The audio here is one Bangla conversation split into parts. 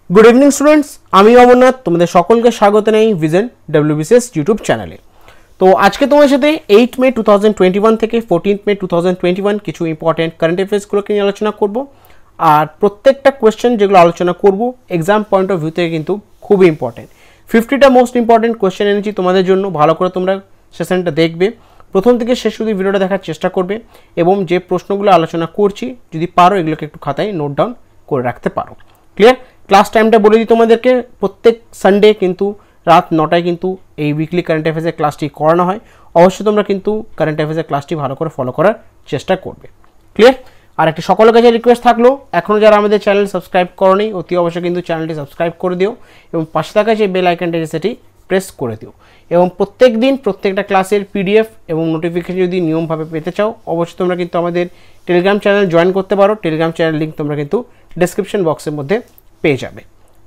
गुड इवनिंग स्टूडेंट्स, আমি অমরনাথ তোমাদের সকলকে স্বাগত জানাই ভিজন ডব্লিউবিসিএস ইউটিউব চ্যানেলে। তো আজকে তোমার সাথে 8 মে 2021 থেকে 14 মে 2021 কিছু ইম্পর্টেন্ট কারেন্ট অ্যাফেয়ার্সগুলোকে নিয়ে আলোচনা করব। আর প্রত্যেকটা কোয়েশ্চেন যেগুলো আলোচনা করব এক্সাম পয়েন্ট অফ ভিউ থেকে কিন্তু খুবই ইম্পর্টেন্ট। 50টা মোস্ট ইম্পর্টেন্ট কোয়েশ্চেন এনেছি তোমাদের জন্য, ভালো করে তোমরা সেশনটা দেখবে, প্রথম থেকে শেষ অবধি ভিডিওটা দেখার চেষ্টা করবে এবং যে প্রশ্নগুলো আলোচনা করছি যদি পারো এগুলোকে একটু খাতায় নোট ডাউন করে রাখতে পারো। ক্লিয়ার? ক্লাস টাইমটা বলে দিই তোমাদেরকে, প্রত্যেক সানডে কিন্তু রাত 9টায় কিন্তু এই উইকলি কারেন্ট অ্যাফেয়ার্সের ক্লাসটি করানো হয়। অবশ্যই তোমরা কিন্তু কারেন্ট অ্যাফেয়ার্সের ক্লাসটি ভালো করে ফলো করার চেষ্টা করবে। ক্লিয়ার? আর একটি সকলের কাছে রিকোয়েস্ট থাকলো, এখনও যারা আমাদের চ্যানেল সাবস্ক্রাইব করোনি অতি অবশ্যই কিন্তু চ্যানেলটি সাবস্ক্রাইব করে দিও এবং পাশে থাকা যে বেল আইকনটি সেটি প্রেস করে দিও। এবং প্রত্যেক দিন প্রত্যেকটা ক্লাসের পিডিএফ এবং নোটিফিকেশন যদি নিয়মভাবে পেতে চাও অবশ্যই তোমরা কিন্তু আমাদের টেলিগ্রাম চ্যানেল জয়েন করতে পারো। টেলিগ্রাম চ্যানেল লিঙ্ক তোমরা কিন্তু ডেসক্রিপশন বক্সের মধ্যে পেয়ে যাবে।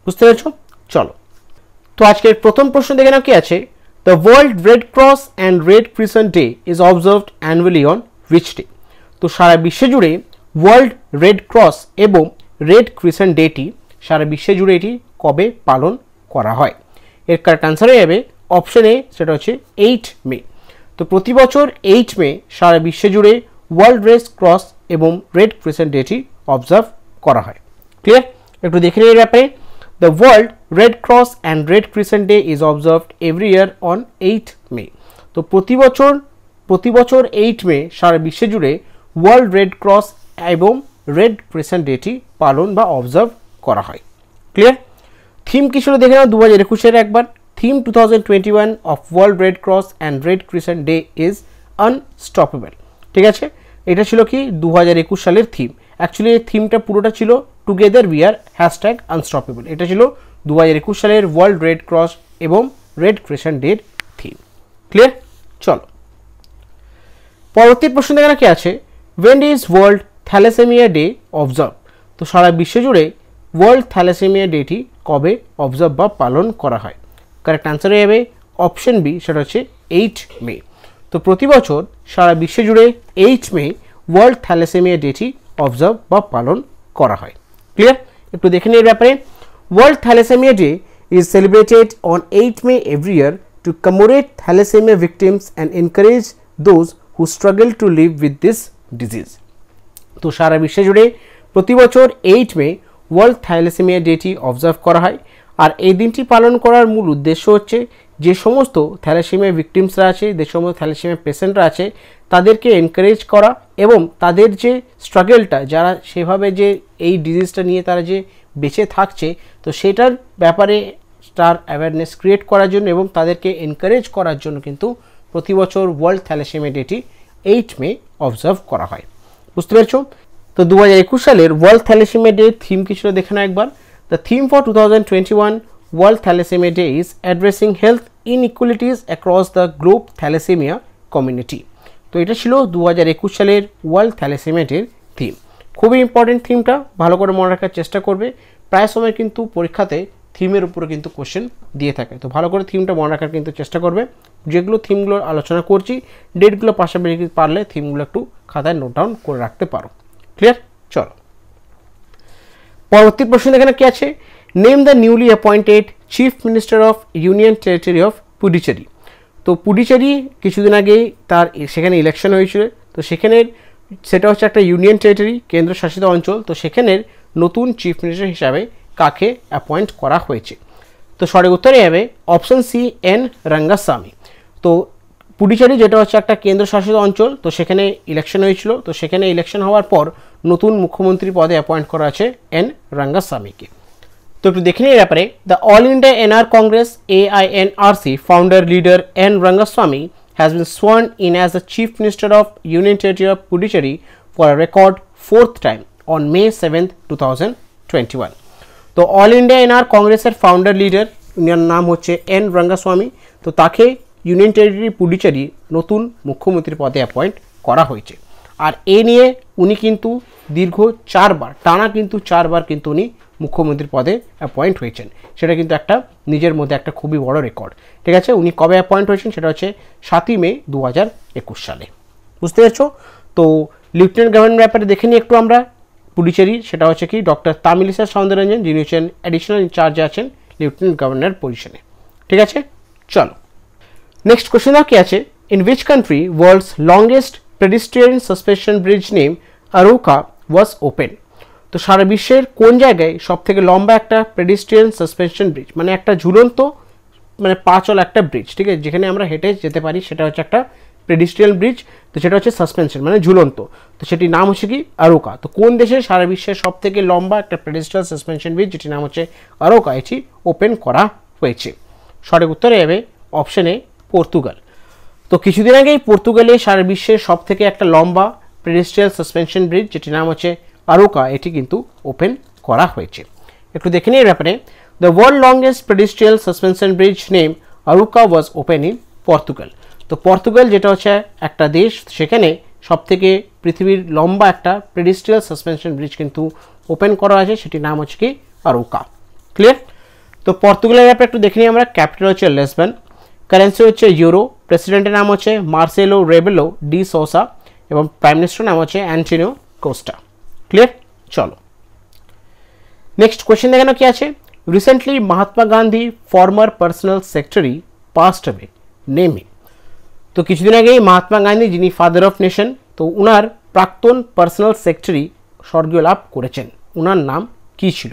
বুঝতে পেরেছো? চলো, তো আজকের প্রথম প্রশ্ন দেখে নাও কি আছে। The world red cross and red crescent day is observed annually on which day? তো সারা বিশ্ব জুড়ে ওয়ার্ল্ড রেড ক্রস এবং রেড ক্রিসেন্ট ডেটি সারা বিশ্ব জুড়ে এটি কবে পালন করা হয়? এর কারেক্ট অ্যান্সার হয়ে যাবে অপশন এ, সেটা হচ্ছে 8 মে। তো প্রতি বছর 8 মে সারা বিশ্ব জুড়ে ওয়ার্ল্ড রেড ক্রস এবং রেড ক্রিসেন্ট ডেটি অবজার্ভ করা হয়। ক্লিয়ার? একটু দেখে নিই এর ব্যাপারে। The World Red Cross and Red Crescent Day is observed every year on 8 May. তো প্রতি বছর 8 মে সারা বিশ্ব জুড়ে ওয়ার্ল্ড রেড ক্রস এবং রেড ক্রিসেন্ট ডেটি পালন বা অবজার্ভ করা হয়। ক্লিয়ার? থিম কি ছিল দেখে নাও 2021-এর একবার। Theme 2021 of world red cross and red crescent day is unstoppable. ঠিক আছে, এটা ছিল কি 2021 সালের থিম। অ্যাকচুয়ালি এই থিমটা পুরোটা ছিল টুগেদার উই আর #আনস্টপেবল। এটা ছিল 2021 সালের ওয়ার্ল্ড রেড ক্রস এবং রেড ক্রিসেন্ট ডের থিম। ক্লিয়ার? চলো, পরবর্তী প্রশ্ন দেখে কি আছে। When is world thalassemia day observe? তো সারা বিশ্ব জুড়ে ওয়ার্ল্ড থ্যালাসেমিয়া ডেটি কবে অবজার্ভ বা পালন করা হয়? কারেক্ট অ্যান্সার হয়ে যাবে অপশন বি, সেটা হচ্ছে 8 মে। তো প্রতি বছর সারা বিশ্ব জুড়ে 8 মে ওয়ার্ল্ড থ্যালাসেমিয়া ডেটি অবজার্ভ বা পালন করা হয়। ক্লিয়ার? একটু দেখে নিই এর ব্যাপারে। World thalassemia day is celebrated on 8 May every year to commemorate thalassemia victims and encourage those who struggle to live with this disease. তো সারা বিশ্ব জুড়ে প্রতি বছর 8 মে ওয়ার্ল্ড থ্যালাসেমিয়া ডেটি অবজার্ভ করা হয়। আর এই দিনটি পালন করার মূল উদ্দেশ্য হচ্ছে যে সমস্ত থ্যালাসেমিয়া ভিকটিমসরা আছে, যে সমস্ত থ্যালাসেমিয়া পেশেন্টরা আছে তাদেরকে এনকারেজ করা এবং তাদের যে স্ট্রাগলটা, যারা সেভাবে যে এই ডিজিজটা নিয়ে তারা যে বেঁচে থাকছে তো সেটার ব্যাপারে তার অ্যাওয়ারনেস ক্রিয়েট করার জন্য এবং তাদেরকে এনকারেজ করার জন্য কিন্তু প্রতি বছর ওয়ার্ল্ড থ্যালাসেমিয়া ডেটি 8 মে অবজার্ভ করা হয়। বুঝতে পেরেছো? তো 2021 সালের ওয়ার্ল্ড থ্যালাসেমিয়া ডে থিম কি ছিল দেখে না একবার। The theme for 2021 World Thalassemia Day is addressing health inequalities across the globe thalassemia community. তো এটা ছিল 2021 সালের ওয়ার্ল্ড থ্যালাসেমিয়া ডের থিম। খুবই ইম্পর্টেন্ট থিমটা, ভালো করে মনে রাখার চেষ্টা করবে। প্রায় সময় কিন্তু পরীক্ষাতে থিমের উপরে কিন্তু কোশ্চেন দিয়ে থাকে, তো ভালো করে থিমটা মনে রাখার কিন্তু চেষ্টা করবে। যেগুলো থিমগুলো আলোচনা করছি ডেটগুলো পাশাপাশি পারলে থিমগুলো একটু খাতায় নোট ডাউন করে রাখতে পারো। ক্লিয়ার? চলো, পরবর্তী প্রশ্ন এখানে কি আছে। Name the newly appointed chief minister of union territory of Puducherry. তো পুডুচেরি কিছুদিন আগেই তার সেখানে ইলেকশন হয়েছিল, তো সেটা হচ্ছে একটা ইউনিয়ন টেরিটরি, কেন্দ্রশাসিত অঞ্চল। তো সেখানের নতুন চিফ মিনিস্টার হিসাবে কাকে অ্যাপয়েন্ট করা হয়েছে? তো সঠিক উত্তরে যাবে অপশন সি, এন রঙ্গাস্বামী। তো পুডুচেরি যেটা হচ্ছে একটা কেন্দ্রশাসিত অঞ্চল, তো সেখানে ইলেকশন হয়েছিল, তো সেখানে ইলেকশন হওয়ার পর নতুন মুখ্যমন্ত্রী পদে অ্যাপয়েন্ট করা আছে এন রঙ্গাস্বামীকে। তো একটু দেখে নিই ব্যাপারে। The All India NR Congress AINRC founder leader N Rangaswamy has been sworn in as the Chief Minister of Union Territory of Puducherry for a record 4th time on May 7, 2021. তো অল ইন্ডিয়া এনআর কংগ্রেসের ফাউন্ডার লিডার, উনার নাম হচ্ছে এন রঙ্গাস্বামী। তো তাকে ইউনিয়ন টেরিটরি পুডুচেরি নতুন মুখ্যমন্ত্রীর পদে অ্যাপয়েন্ট করা হয়েছে। আর এ নিয়ে উনি কিন্তু দীর্ঘ 4বার টানা কিন্তু 4বার কিন্তু উনি মুখ্যমন্ত্রীর পদে অ্যাপয়েন্ট হয়েছেন। সেটা কিন্তু একটা নিজের মধ্যে একটা খুবই বড় রেকর্ড। ঠিক আছে, উনি কবে অ্যাপয়েন্ট হয়েছেন সেটা হচ্ছে 7 মে 2021 সালে। বুঝতে পারছো? তো লেফটেন্যান্ট গভর্নর ব্যাপারে দেখে নিই একটু আমরা। পুডুচেরি সেটা হচ্ছে কি ডক্টর তামিলিসা সৌন্দররঞ্জন, যিনি হচ্ছেন অ্যাডিশনাল ইনচার্জে আছেন লেফটেন্যান্ট গভর্নর পজিশনে। ঠিক আছে, চলো নেক্সট কোশ্চেন কি আছে, in which country world's longest pedestrian suspension bridge name Arouca was open? তো সারা বিশ্বের কোন জায়গায় সব থেকে লম্বা একটা পেডিস্ট্রিয়ান সাসপেনশন ব্রিজ, মানে একটা ঝুলন্ত মানে পা চলা একটা ব্রিজ, ঠিক আছে, যেখানে আমরা হেঁটে যেতে পারি, সেটা হচ্ছে একটা পেডিস্ট্রিয়াল ব্রিজ। তো সেটা হচ্ছে সাসপেনশন মানে ঝুলন্ত, তো সেটির নাম হচ্ছে কি আরোকা। তো কোন দেশে সারা বিশ্বের সব থেকে লম্বা একটা পেডিস্ট্রিয়াল সাসপেনশন ব্রিজ যেটির নাম হচ্ছে আরোকা, এটি ওপেন করা হয়েছে? সঠিক উত্তরে যাবে অপশন এ পর্তুগাল। তো কিছুদিন আগেই পর্তুগালে সারা বিশ্বের সব থেকে একটা লম্বা পেডিস্ট্রিয়াল সাসপেনশন ব্রিজ যেটির নাম হচ্ছে আরোকা, এটি কিন্তু ওপেন করা হয়েছে। একটু দেখে নিই এর ব্যাপারে। The world longest pedestrial suspension bridge name Arouca was open in Portugal. তো পর্তুগাল যেটা হচ্ছে একটা দেশ, সেখানে সব থেকে পৃথিবীর লম্বা একটা পেডিস্ট্রিয়াল সাসপেনশন ব্রিজ কিন্তু ওপেন করা আছে, সেটির নাম হচ্ছে কি আরোকা। ক্লিয়ার? তো পর্তুগালের ব্যাপারে একটু দেখে নিই আমরা। ক্যাপিটাল হচ্ছে লিসবন, কারেন্সি হচ্ছে ইউরো, প্রেসিডেন্টের নাম হচ্ছে মার্সেলো রেবেলো ডি সোসা এবং প্রাইম মিনিস্টার নাম হচ্ছে অ্যান্টোনিও কোস্টা। ক্লিয়ার? চলো নেক্সট কোয়েশ্চেন দেখানো কি আছে, recently Mahatma Gandhi former personal secretary passed away, name him. তো কিছুদিন আগেই মহাত্মা গান্ধী, যিনি ফাদার অফ নেশন, তো উনার প্রাক্তন পার্সোনাল সেক্রেটারি স্বর্গীয় লাভ করেছেন, উনার নাম কি ছিল?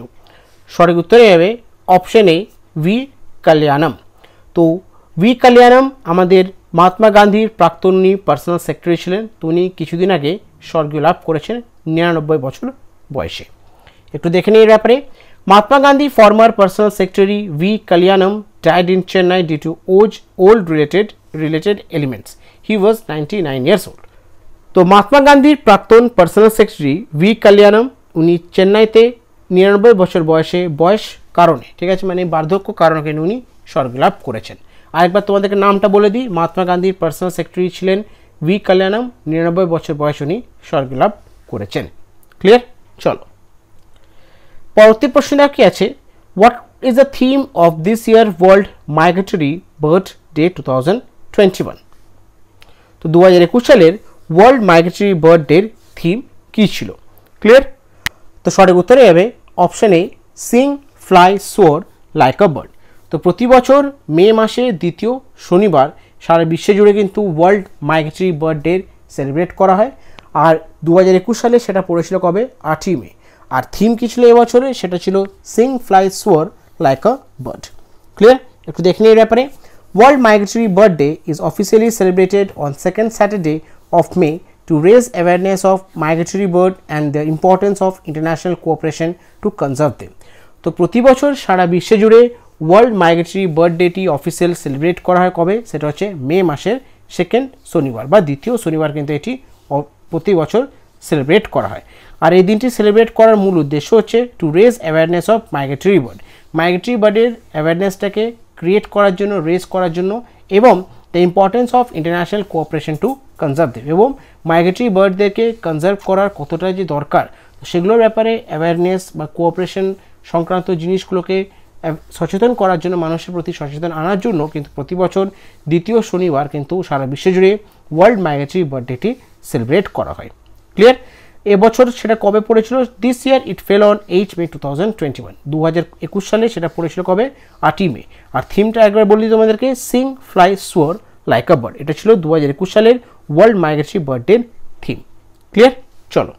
সঠিক উত্তরে যাবে অপশন এ ভি কল্যাণম। তো ভি কল্যাণম আমাদের মহাত্মা গান্ধীর প্রাক্তন পার্সোনাল সেক্রেটারি ছিলেন। তো উনি কিছুদিন আগে স্বর্গীয় লাভ করেছেন 99 বছর বয়সে। একটু দেখে নিই এর ব্যাপারে। Mahatma Gandhi former personal secretary V Kalyanam died in Chennai due to old related elements. He was 99 years old. তো মহাত্মা গান্ধীর প্রাক্তন পার্সোনাল সেক্রেটারি ভি কল্যাণম, উনি চেন্নাইতে 99 বছর বয়সে বয়স কারণে, ঠিক আছে, মানে বার্ধক্য কারণে উনি স্বর্গলাভ করেছেন। আরেকবার তোমাদেরকে নামটা বলে দিই, মহাত্মা গান্ধীর পার্সোনাল সেক্রেটারি ছিলেন ভি কল্যাণম, 99 বছর বয়সে উনি স্বর্গলাভ করেছেন। ক্লিয়ার? চলো পরবর্তী প্রশ্নটা কি আছে, what is the theme of this year World Migratory Bird Day 2021? তো 2021 সালের ওয়ার্ল্ড মাইগ্রেটরি বার্ড ডের থিম কী ছিল? ক্লিয়ার? তো সঠিক উত্তরে যাবে option A Singh fly soar like a bird. তো প্রতি বছর মে মাসে দ্বিতীয় শনিবার সারা বিশ্ব জুড়ে কিন্তু world migratory bird day celebrate করা হয়। আর 2021 সালে সেটা পড়েছিল কবে? 8ই মে। আর থিম কী ছিল এবছরে? সেটা ছিল সিং ফ্লাই সোয়ার like a bird. Clear? একটু দেখে নিই এর ব্যাপারে। World Migratory Bird Day is officially celebrated on second Saturday of May to raise awareness of migratory bird and the importance of international cooperation to conserve them. তো প্রতি বছর সারা বিশ্ব জুড়ে ওয়ার্ল্ড মাইগ্রেটরি বার্ড ডেটি অফিসিয়াল সেলিব্রেট করা হয় কবে? সেটা হচ্ছে মে মাসের সেকেন্ড শনিবার বা দ্বিতীয় শনিবার কিন্তু এটি প্রতি বছর সেলিব্রেট করা হয়। আর এই দিনটি সেলিব্রেট করার মূল উদ্দেশ্য হচ্ছে to raise awareness of migratory bird, migratory বার্ডের অ্যাওয়ারনেসটাকে ক্রিয়েট করার জন্য, রেজ করার জন্য, এবং the importance of international cooperation to conserve them, এবং মাইগ্রেটরি বার্ডদেরকে কনজার্ভ করার কতটা যে দরকার সেগুলোর ব্যাপারে অ্যাওয়ারনেস বা কোঅপারেশন সংক্রান্ত জিনিসগুলোকে সচেতন করার জন্য, মানুষের প্রতি সচেতন আনার জন্য কিন্তু প্রতি বছর দ্বিতীয় শনিবার কিন্তু সারা বিশ্ব জুড়ে ওয়ার্ল্ড মাইগ্রেটরি বার্ড ডেটি সেলিব্রেট করা হয়। ক্লিয়ার? এবছর সেটা কবে পড়েছিল? This year it fail on 8 May 2021। 2021 সালে সেটা পড়েছিল কবে? 8ই মে। আর থিমটা একবার বলি তোমাদেরকে, sing fly soar like a bird, এটা ছিল 2021 সালের ওয়ার্ল্ড মাইগ্রেটরি বার্ড ডের থিম। ক্লিয়ার? চলো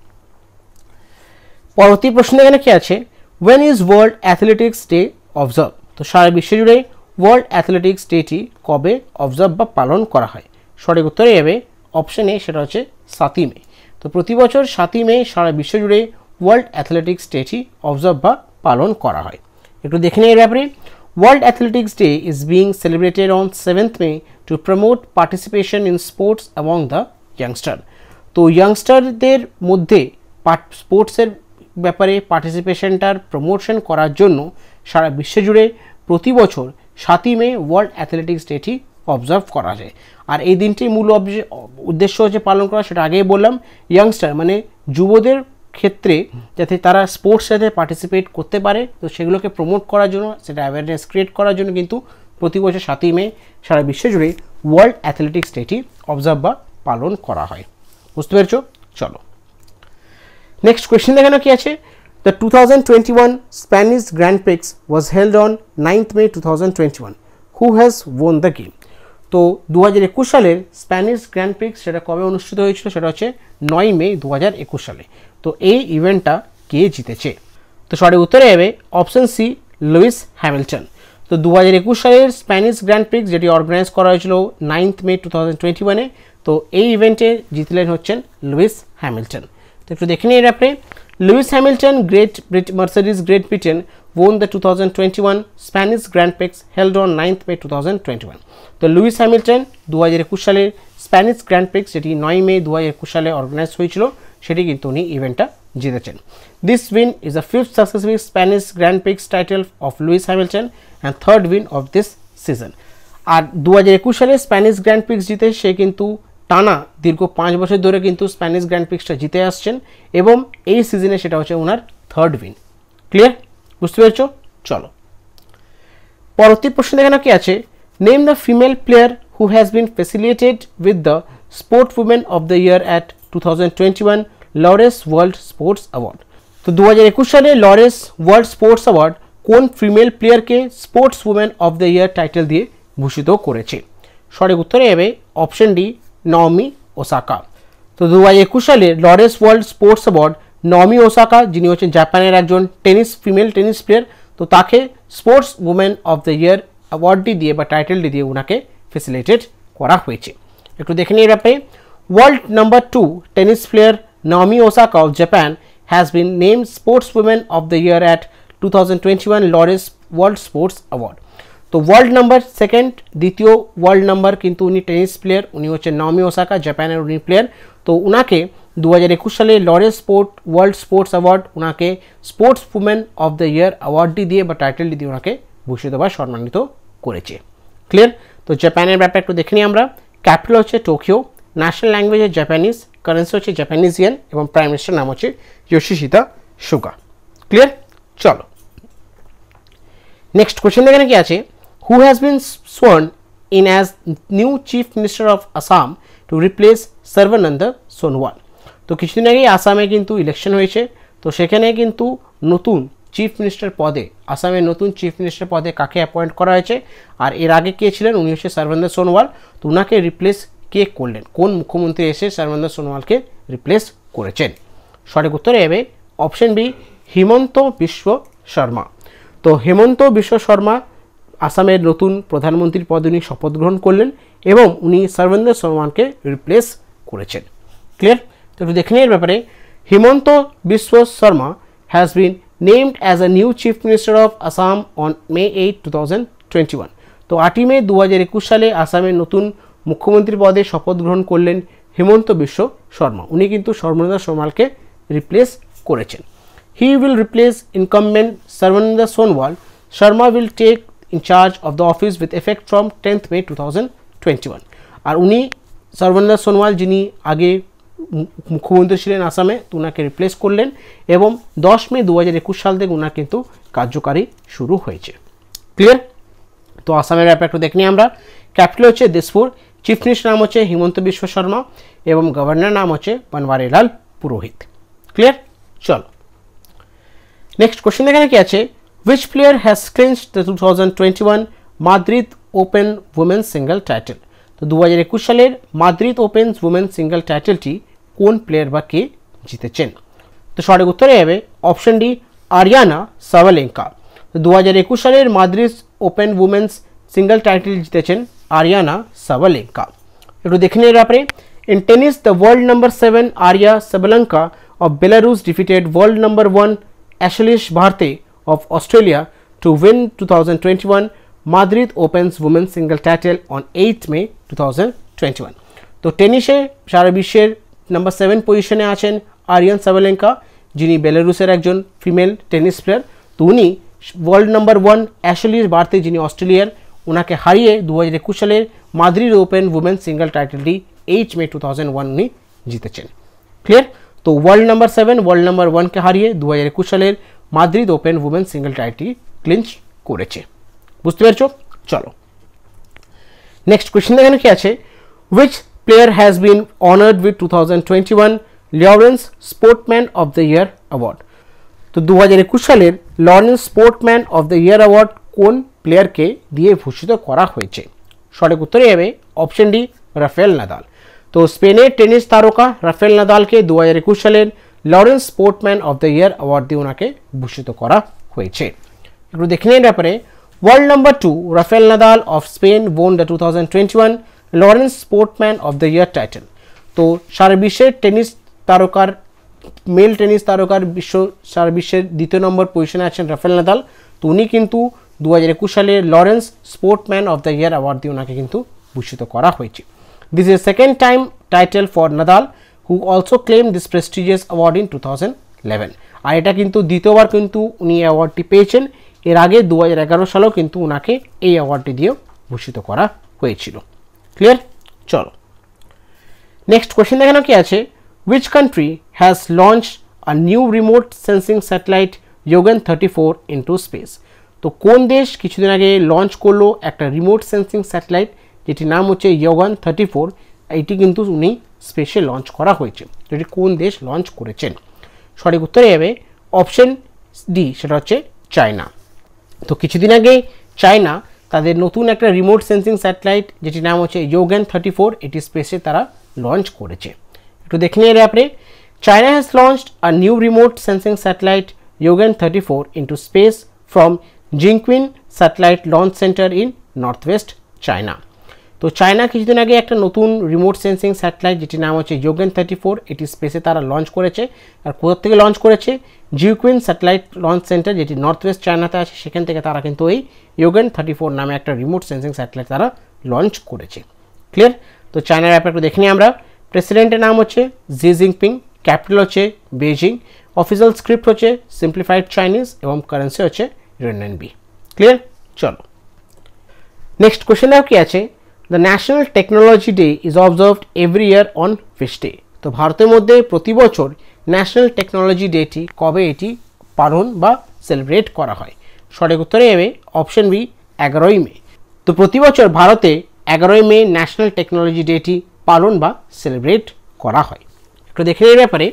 পরবর্তী প্রশ্ন এখানে কি আছে, when is world athletics day observe? তো সারা বিশ্ব জুড়ে ওয়ার্ল্ড অ্যাথলেটিক্স ডেটি কবে অবজার্ভ বা পালন করা হয়? সঠিক উত্তরে যাবে অপশন এ, সেটা হচ্ছে 7ই মে। তো প্রতি বছর 7ই মে সারা বিশ্ব জুড়ে ওয়ার্ল্ড অ্যাথলেটিক্স ডেটি অবজার্ভ বা পালন করা হয়। একটু দেখে নিই এর ব্যাপারে। World athletics day is being celebrated on 7th May to promote participation in sports among the youngster. তো ইয়াংস্টারদের মধ্যে স্পোর্টসের ব্যাপারে পার্টিসিপেশনটার প্রমোশন করার জন্য সারা বিশ্ব জুড়ে প্রতি বছর 7ই মে ওয়ার্ল্ড অ্যাথলেটিক্স ডেটি অবজার্ভ করা যায়। আর এই দিনটির মূল উদ্দেশ্য হচ্ছে পালন করা, সেটা আগেই বললাম, ইয়াংস্টার মানে যুবদের ক্ষেত্রে যাতে তারা স্পোর্টস সাথে পার্টিসিপেট করতে পারে, তো সেগুলোকে প্রমোট করার জন্য, সেটা অ্যাওয়ারনেস ক্রিয়েট করার জন্য কিন্তু প্রতি বছর 7ই মে সারা বিশ্ব জুড়ে ওয়ার্ল্ড অ্যাথলেটিক্স ডেটি অবজার্ভ বা পালন করা হয়। বুঝতে পেরেছো? চলো নেক্সট কোয়েশ্চেন দেখানো কি আছে, the 2021 Spanish Grand Prix was held on 9th May 2021, who has won the game. তো 2021 সালের স্প্যানিশ গ্র্যান্ড প্রিক্স সেটা কবে অনুষ্ঠিত হয়েছিল, সেটা হচ্ছে 9 মে 2021 সালে। তো এই ইভেন্টটা কে জিতেছে? তো সঠিক উত্তরে যাবে অপশন সি, লুইস হ্যামিল্টন। তো 2021 সালের স্প্যানিশ গ্র্যান্ড প্রিক্স যেটি অর্গানাইজ করা হয়েছিল 9th May 2021-এ, তো এই ইভেন্টে জিতলেন হচ্ছেন লুইস হ্যামিল্টন। তো একটু দেখে নিই এর ব্যাপারে। Lewis Hamilton Mercedes Great Britain won the 2021 Spanish Grand Prix held on 9th May 2021। তো লুইস হ্যামিল্টন 2021 সালের স্প্যানিশ গ্র্যান্ড প্রিক্স যেটি 9 মে 2021 সালে অর্গানাইজ হয়েছিল সেটি কিন্তু উনি ইভেন্টটা জিতেছেন। This win is the fifth successful Spanish Grand Prix title of Lewis Hamilton and third win of this season. আর 2021 সালে স্প্যানিশ গ্র্যান্ড প্রিক্স জিতে সে কিন্তু টানা দীর্ঘ 5 বছর ধরে কিন্তু স্প্যানিশ গ্র্যান্ড প্রিক্সটা জিতে আসছেন এবং এই সিজনে সেটা হচ্ছে ওনার থার্ড উইন। ক্লিয়ার? বুঝতে পেরেছো? চলো পরবর্তী প্রশ্ন দেখানো কি আছে, name the female player who has been facilitated with the sport women of the year at 2021 Laureus world sports award. তো 2021 সালে লরেস ওয়ার্ল্ড স্পোর্টস অ্যাওয়ার্ড কোন ফিমেল প্লেয়ারকে sports women of the year title দিয়ে ভূষিত করেছে? সঠিক উত্তরে যাবে অপশন ডি, নাওমি ওসাকা। তো 2021 সালে Laureus world sports award Naomi Osaka, যিনি হচ্ছেন জাপানের একজন ফিমেল টেনিস প্লেয়ার, তো তাকে sports women of the year অ্যাওয়ার্ডটি দিয়ে বা টাইটেলটি দিয়ে ওনাকে ফেসিলিটেট করা হয়েছে। একটু দেখে নিই এর ব্যাপারে। World number 2 tennis player Naomi Osaka of Japan has been named Sportswoman of the Year at 2021 Laureus world sports award. তো ওয়ার্ল্ড নাম্বার সেকেন্ড, দ্বিতীয় ওয়ার্ল্ড নাম্বার কিন্তু উনি টেনিস প্লেয়ার, উনি হচ্ছেন নাওমি ওসাকা, জাপানের উনি প্লেয়ার। তো উনাকে 2021 সালে লরেস ওয়ার্ল্ড স্পোর্টস অ্যাওয়ার্ড উনাকে sports women of the year অ্যাওয়ার্ডটি দিয়ে বা টাইটেলটি দিয়ে ওনাকে ভূষিত বা সম্মানিত করেছে। ক্লিয়ার? তো জাপানের ব্যাপারে একটু দেখে নিই আমরা। ক্যাপিটাল হচ্ছে টোকিও, ন্যাশনাল ল্যাঙ্গুয়েজ হচ্ছে জাপানিজ, কারেন্সি হচ্ছে জাপানিজ ইয়েন এবং প্রাইম মিনিস্টার নাম হচ্ছে ইয়োশিহিদে সুগা। ক্লিয়ার? চলো নেক্সট কোয়েশ্চেন এখানে কি আছে, who has been sworn in as new chief minister of Assam to replace Sarbananda Sonowal. তো কিছুদিন আগেই আসামে কিন্তু ইলেকশন হয়েছে, তো সেখানে কিন্তু নতুন চিফ মিনিস্টার পদে, আসামের নতুন চিফ মিনিস্টার পদে কাকে অ্যাপয়েন্ট করা হয়েছে, আর এর আগে কে ছিলেন, উনি হচ্ছে সর্বানন্দ সোনোয়াল। তো ওনাকে রিপ্লেস কে করলেন, কোন মুখ্যমন্ত্রী এসে সর্বানন্দ সোনোয়ালকে রিপ্লেস করেছেন? সঠিক উত্তরে যাবে অপশন বি, হিমন্ত বিশ্ব শর্মা। তো হিমন্ত বিশ্ব শর্মা আসামের নতুন প্রধানমন্ত্রীর পদে উনি শপথ গ্রহণ করলেন এবং উনি সর্বানন্দ সোনোয়ালকে রিপ্লেস করেছেন। ক্লিয়ার? তো একটু দেখে নিই এর ব্যাপারে। Himanta Biswa Sarma has been named as a new chief minister of Assam on May 8, 2021। তো 8 মে 2021 সালে আসামের নতুন মুখ্যমন্ত্রী পদে শপথ গ্রহণ করলেন হিমন্ত বিশ্ব শর্মা। উনি কিন্তু সর্বানন্দ সোনোয়ালকে রিপ্লেস করেছেন। He will replace incumbent Sarbananda Sonowal. Sarma will take in charge of the office with effect from 10th May 2021। আর উনি সর্বানন্দ সোনোয়াল যিনি আগে মুখ্যমন্ত্রী ছিলেন আসামে, তো ওনাকে রিপ্লেস করলেন এবং 10 মে 2021 সাল থেকে ওনার কিন্তু কার্যকারী শুরু হয়েছে। ক্লিয়ার? তো আসামের ব্যাপারে একটু দেখে নিই আমরা। ক্যাপিটাল হচ্ছে দিসপুর, চিফ মিনিস্টার নাম হচ্ছে হিমন্ত বিশ্ব শর্মা এবং গভর্নর নাম হচ্ছে বনওয়ারিলাল পুরোহিত। ক্লিয়ার? চলো নেক্সট কোশ্চেন এখানে কি আছে, which player has clinched the 2021 Madrid open women's single title. তো 2021 সালের মাদ্রিদ ওপেন উমেন্স সিঙ্গল টাইটেলটি কোন প্লেয়ার বা কে জিতেছেন? তো সঠিক উত্তরে যাবে অপশন ডি, আরিয়ানা সাবালেঙ্কা। তো 2021 সালের Madrid open women's single title জিতেছেন আরিয়ানা সাবালেঙ্কা। একটু দেখে নিয়ে ব্যাপারে। In tennis the world number 7 Aryna Sabalenka of Belarus defeated world number 1 Ashleigh Barty of Australia to win 2021 Madrid opens women's single title on 8 May 2021। তো টেনিসে সারা বিশ্বের নাম্বার 7 পজিশনে আছেন আরিয়ান সাবালেঙ্কা, যিনি বেলারুসের একজন ফিমেল টেনিস প্লেয়ার। তো উনি ওয়ার্ল্ড নাম্বার 1 অ্যাশলিশ ভার্তে, যিনি অস্ট্রেলিয়ার, ওনাকে হারিয়ে 2021 সালের মাদ্রিদ ওপেন উমেন্স সিঙ্গল টাইটেলটি 8 মে 2001 উনি জিতেছেন। ক্লিয়ার? তো ওয়ার্ল্ড নাম্বার 7 ওয়ার্ল্ড নাম্বার 1কে হারিয়ে 2021 সালের মাদ্রিদ ওপেন উমেন্স সিঙ্গল টাইটেলটি ক্লিঞ্চ করেছে। বুঝতে পেরেছো? চলো নেক্সট কোয়েশ্চেন এখানে কি আছে, which player has been honoured with 2021 Lawrence sportsman of the year award. তো 2021 সালের Lawrence sportsman of the year award কোন প্লেয়ারকে দিয়ে ভূষিত করা হয়েছে? সঠিক উত্তরে যাবে অপশন ডি, রাফেল নাদাল। তো স্পেনের টেনিস তারকা রাফেল নাদালকে 2021 সালের Lawrence sportsman of the year award দিয়ে ওনাকে ভূষিত করা হয়েছে। একটু দেখে নিন ব্যাপারে। World number 2 Rafael Nadal of Spain won the 2021 Lawrence sportsman of the year title. তো সারা বিশ্বের টেনিস তারকার, মেল টেনিস তারকার সারা বিশ্বের দ্বিতীয় নম্বর পজিশনে আছেন রাফেল নাদাল। তো উনি কিন্তু 2021 সালে Laureus sportsman of the year award দিয়ে ওনাকে কিন্তু ভূষিত করা হয়েছে। This is second time title for Nadal who also claim this prestigious award in 2011। আর এটা কিন্তু দ্বিতীয়বার কিন্তু উনি অ্যাওয়ার্ডটি পেয়েছেন। এর আগে 2011 সালেও কিন্তু ওনাকে এই অ্যাওয়ার্ডটি দিয়েও ভূষিত করা হয়েছিল। ক্লিয়ার? চলো নেক্সট কোয়েশ্চেন দেখানো কি আছে। Which country has launched a new remote sensing satellite Yogan 34 into space? তো কোন দেশ কিছুদিন আগে লঞ্চ করলো একটা রিমোট সেন্সিং স্যাটেলাইট যেটির নাম হচ্ছে Yogan 34। এটি কিন্তু উনি স্পেসে লঞ্চ করা হয়েছে। যেটি কোন দেশ লঞ্চ করেছেন? সঠিক উত্তরে যাবে অপশন ডি, সেটা হচ্ছে চায়না। তো কিছুদিন আগে চায়না তাদের নতুন একটা রিমোট সেন্সিং স্যাটেলাইট যেটির নাম হচ্ছে Yogan 34 এটি স্পেসে তারা লঞ্চ করেছে। একটু দেখে নিয়ে আপনি। China has launched a new remote sensing satellite Yogan 34 into space from Jiuquan satellite launch center in north west China. তো চায়না কিছুদিন আগে একটা নতুন রিমোট সেন্সিং স্যাটেলাইট যেটির নাম হচ্ছে Yogan 34 এটি স্পেসে তারা লঞ্চ করেছে। আর কোথা থেকে লঞ্চ করেছে? জিংকুইন স্যাটেলাইট লঞ্চ সেন্টার যেটি নর্থ ওয়েস্ট চায়নাতে আছে, সেখান থেকে তারা কিন্তু এই Yogan 34 নামে একটা রিমোট সেন্সিং স্যাটেলাইট তারা লঞ্চ করেছে। ক্লিয়ার? তো চায়নার ব্যাপারে একটু দেখে নিই আমরা। প্রেসিডেন্টের নাম হচ্ছে জি জিনপিং, ক্যাপিটাল হচ্ছে বেজিং, অফিসিয়াল স্ক্রিপ্ট হচ্ছে সিম্পলিফাইড চাইনিজ এবং কারেন্সি হচ্ছে রেনমিনবি। ক্লিয়ার? চলো নেক্সট কোয়েশ্চেন দেখো কি আছে। The national technology day is observed every year on which day? তো ভারতের মধ্যে প্রতি বছর ন্যাশনাল টেকনোলজি ডেটি কবে এটি পালন বা সেলিব্রেট করা হয়? সঠিক উত্তরে যাবে অপশন বি, 11ই মে। তো প্রতি বছর ভারতে 11ই মে ন্যাশনাল টেকনোলজি ডেটি পালন বা সেলিব্রেট করা হয়। একটু দেখে এই ব্যাপারে।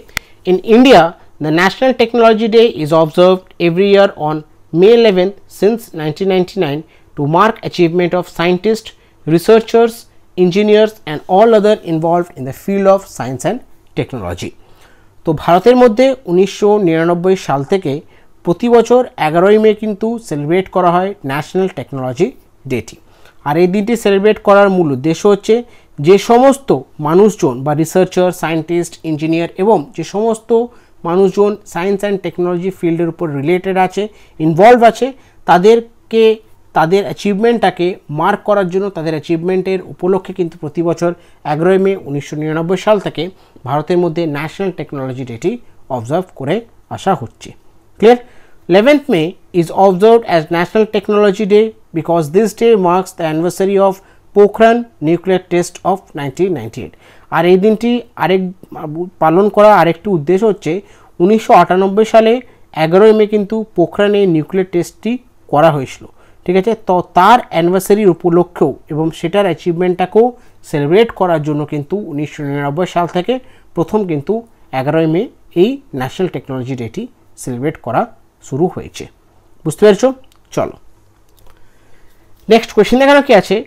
In India the national technology day is observed every year on May 11th since 1999 to mark achievement of scientists, researchers, engineers and all other involved in the field of science and technology. তো ভারতের মধ্যে 1999 সাল থেকে প্রতি বছর 11ই মে কিন্তু সেলিব্রেট করা হয় ন্যাশনাল টেকনোলজি ডেটি। আর এই দিনটি সেলিব্রেট করার মূল উদ্দেশ্য হচ্ছে যে সমস্ত মানুষজন বা রিসার্চার, সায়েন্টিস্ট, ইঞ্জিনিয়ার এবং যে সমস্ত মানুষজন সায়েন্স অ্যান্ড টেকনোলজি ফিল্ডের উপর রিলেটেড আছে, ইনভলভ আছে, তাদেরকে তাদের অ্যাচিভমেন্টটাকে মার্ক করার জন্য, তাদের অ্যাচিভমেন্টের উপলক্ষে কিন্তু প্রতি বছর 11ই মে 1999 সাল থেকে ভারতের মধ্যে ন্যাশনাল টেকনোলজি ডেটি অবজার্ভ করে আসা হচ্ছে। Clear? 11th May is observed as National Technology Day because this day marks the anniversary of Pokhran nuclear test of 1998. আর এই দিনটি আরেক পালন করা আরেকটি উদ্দেশ্য হচ্ছে 1998 সালে 11ই মে কিন্তু পোখরানে নিউক্লিয়ার টেস্টটি করা হয়েছিল। ঠিক আছে? তো তার অ্যানিভার্সারির উপলক্ষেও এবং সেটার অ্যাচিভমেন্টটাকেও সেলিব্রেট করার জন্য কিন্তু 1999 সাল থেকে প্রথম কিন্তু 11ই মে এই ন্যাশনাল টেকনোলজি ডেটি সেলিব্রেট করা শুরু হয়েছে। বুঝতে পেরেছো? চলো নেক্সট কোয়েশ্চেন দেখানো কি আছে।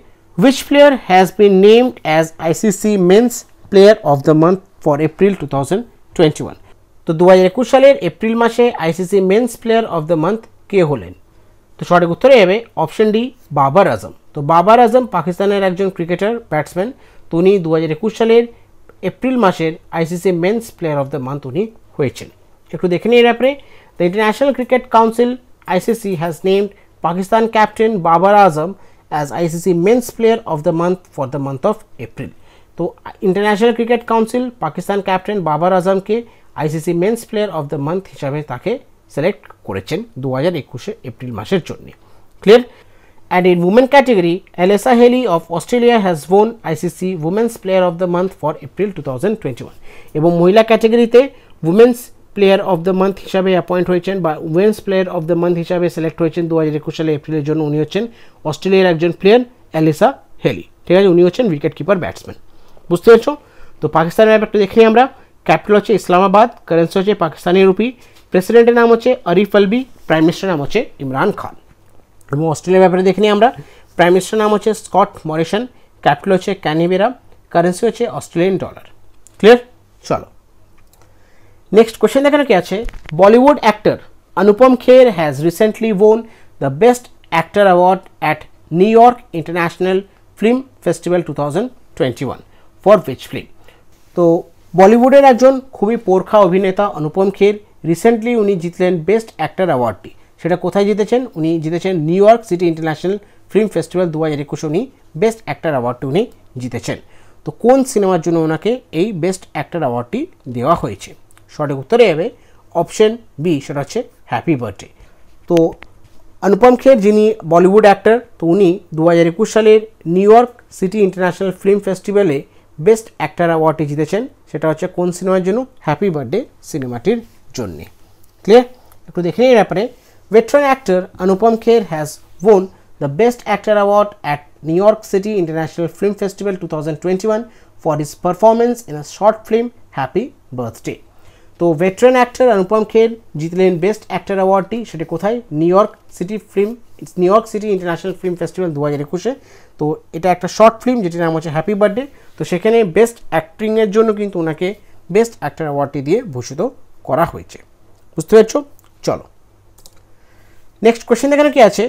Which player has been named as ICC Men's Player of the Month for April 2021? তো 2021 সালের এপ্রিল মাসে ICC men's player of the month কে হলেন? তো সঠিক উত্তরে যাবে অপশন ডি, বাবার আজম। তো বাবার আজম পাকিস্তানের একজন ক্রিকেটার, ব্যাটসম্যান। তো উনি 2021 সালের এপ্রিল মাসের ICC men's player of the month উনি হয়েছেন। একটু দেখে নিই এর ব্যাপারে। The international cricket council ICC has named Pakistan captain Babar Azam as ICC Men's Player of the Month for the month of April. তো international cricket council Pakistan captain Babar আজমকে ICC men's player of the month হিসাবে তাকে সিলেক্ট করেছেন 2021 এপ্রিল মাসের জন্য। Clear? And in women category Alyssa Healy of Australia has won ICC women's player of the month for April 2021। এবং মহিলা ক্যাটেগরিতে women's player of the month হিসাবে অ্যাপয়েন্ট হয়েছেন বা women's player of the month হিসাবে সিলেক্ট হয়েছেন 2021 সালে এপ্রিলের জন্য উনি হচ্ছেন অস্ট্রেলিয়ার একজন প্লেয়ার এলেসা হেলি। ঠিক আছে? উনি হচ্ছেন উইকেট কিপার ব্যাটসম্যান। বুঝতে পেরেছো? তো পাকিস্তানের ব্যাপারটা দেখি আমরা। ক্যাপিটাল হচ্ছে ইসলামাবাদ, কারেন্সি হচ্ছে পাকিস্তানি রুপি, প্রেসিডেন্টের নাম হচ্ছে আরিফ আলভি, প্রাইম মিনিস্টার নাম হচ্ছে ইমরান খান। এবং অস্ট্রেলিয়ার ব্যাপারে দেখে নিই আমরা, প্রাইম মিনিস্টার নাম হচ্ছে স্কট মরিসন, ক্যাপিটাল হচ্ছে ক্যানবেরা, কারেন্সি হচ্ছে অস্ট্রেলিয়ান ডলার। ক্লিয়ার? চলো নেক্সট কোয়েশ্চেন দেখানো কি আছে, Bollywood actor Anupam Kher has recently won the best actor award at new York international film festival 2021 for which film? তো বলিউডের একজন খুবই পোরখা অভিনেতা অনুপম খের রিসেন্টলি উনি জিতলেন বেস্ট অ্যাক্টর অ্যাওয়ার্ডটি। সেটা কোথায় জিতেছেন? উনি জিতেছেন new York City international film festival 2021 উনি বেস্ট অ্যাক্টর অ্যাওয়ার্ডটি উনি জিতেছেন। তো কোন সিনেমার জন্য ওনাকে এই বেস্ট অ্যাক্টর অ্যাওয়ার্ডটি দেওয়া হয়েছে? সঠিক উত্তরে যাবে অপশন বি, সেটা হচ্ছে হ্যাপি বার্থডে। তো অনুপম খের যিনি বলিউড অ্যাক্টর, তো উনি 2021 সালের new York City international film ফেস্টিভ্যালে বেস্ট অ্যাক্টর অ্যাওয়ার্ডটি জিতেছেন। সেটা হচ্ছে কোন সিনেমার জন্য? হ্যাপি বার্থডে সিনেমাটির জন্যে। ক্লিয়ার? একটু দেখে নিই ব্যাপারে। veteran actor Anupam Kher has won the Best Actor Award at New York City International Film Festival 2021 for his performance in a short film Happy Birthday. তো ভেটারান অ্যাক্টর অনুপম খের জিতলেন বেস্ট অ্যাক্টর অ্যাওয়ার্ডটি। সেটি কোথায়? New York City international film festival 2021-এ। তো এটা একটা শর্ট ফিল্ম যেটির নাম হচ্ছে হ্যাপি বার্থডে। তো সেখানে বেস্ট অ্যাক্টিংয়ের জন্য কিন্তু ওনাকে বেস্ট অ্যাক্টর অ্যাওয়ার্ডটি দিয়ে ভূষিত করা হয়েছে। বুঝতে পেরেছো? চলো নেক্সট কোয়েশ্চেন এখানে কি আছে,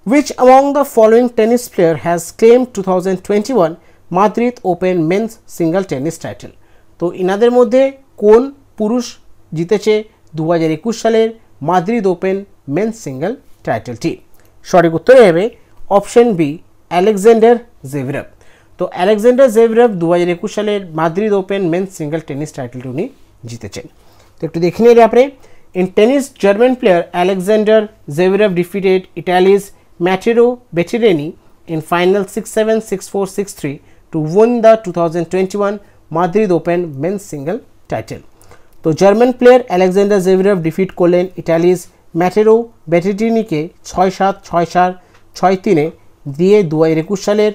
which among the following tennis player has claimed 2021 Madrid open men's single tennis title? তো ইনাদের মধ্যে কোন পুরুষ জিতেছে 2021 সালের মাদ্রিদ ওপেন মেন্স সিঙ্গল টাইটেলটি? সঠিক উত্তরে হবে অপশন বি, আলেকজান্ডার জেভরেভ। তো আলেকজান্ডার জেভরেভ 2021 সালের Madrid open men's single tennis টাইটেলটি উনি জিতেছেন। তো একটু দেখে নিয়ে আপনি, in tennis, German player Alexander Zverev defeated Italy's Matteo Berrettini in final 6-7, 6-4, 6-3 to win the 2021 Madrid Open men's single title. তো জার্মান প্লেয়ার আলেকজান্ডার জেভরেভ ডিফিট করলেন ইটালির ম্যাটেরো বেটেটিনিকে 6-7, 6-4, 6-3 দিয়ে 2021 সালের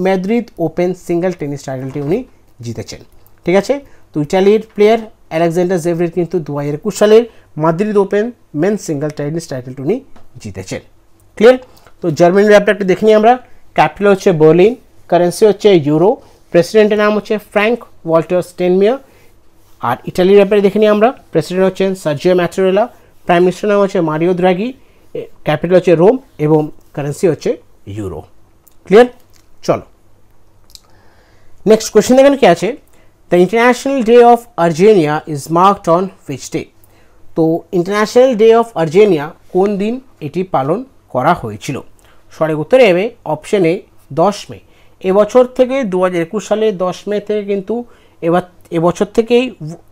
মাদ্রিদ ওপেন সিঙ্গল টেনিস টাইটেলটি উনি জিতেছেন। ঠিক আছে? তো ইটালির প্লেয়ার আলেকজান্ডার জেভরেভ কিন্তু 2021 সালের Madrid open men single tennis টাইটেলটি উনি জিতেছেন। ক্লিয়ার? তো জার্মানির ব্যাপারটা একটু দেখে নিই আমরা। ক্যাপিটাল হচ্ছে বার্লিন, কারেন্সি হচ্ছে ইউরো, প্রেসিডেন্টের নাম হচ্ছে ফ্র্যাঙ্ক ওয়াল্টার স্টেনমিয়ার। আর ইটালির ব্যাপারে দেখে নিই আমরা, প্রেসিডেন্ট হচ্ছেন সার্জিও ম্যাটেরেলা, প্রাইম মিনিস্টার নাম হচ্ছে মারিও দ্রাগি, ক্যাপিটাল হচ্ছে রোম এবং কারেন্সি হচ্ছে ইউরো। ক্লিয়ার? চলো নেক্সট কোয়েশ্চেন এখানে কি আছে, The International Day of Armenia is marked on which day? তো ইন্টারন্যাশনাল ডে অফ আর্মেনিয়া কোন দিন এটি পালন করা হয়েছিল? সঠিক উত্তরে হবে অপশন এ 10 মে। এবছর থেকে 2021 সালে 10 মে থেকে কিন্তু এবছর থেকেই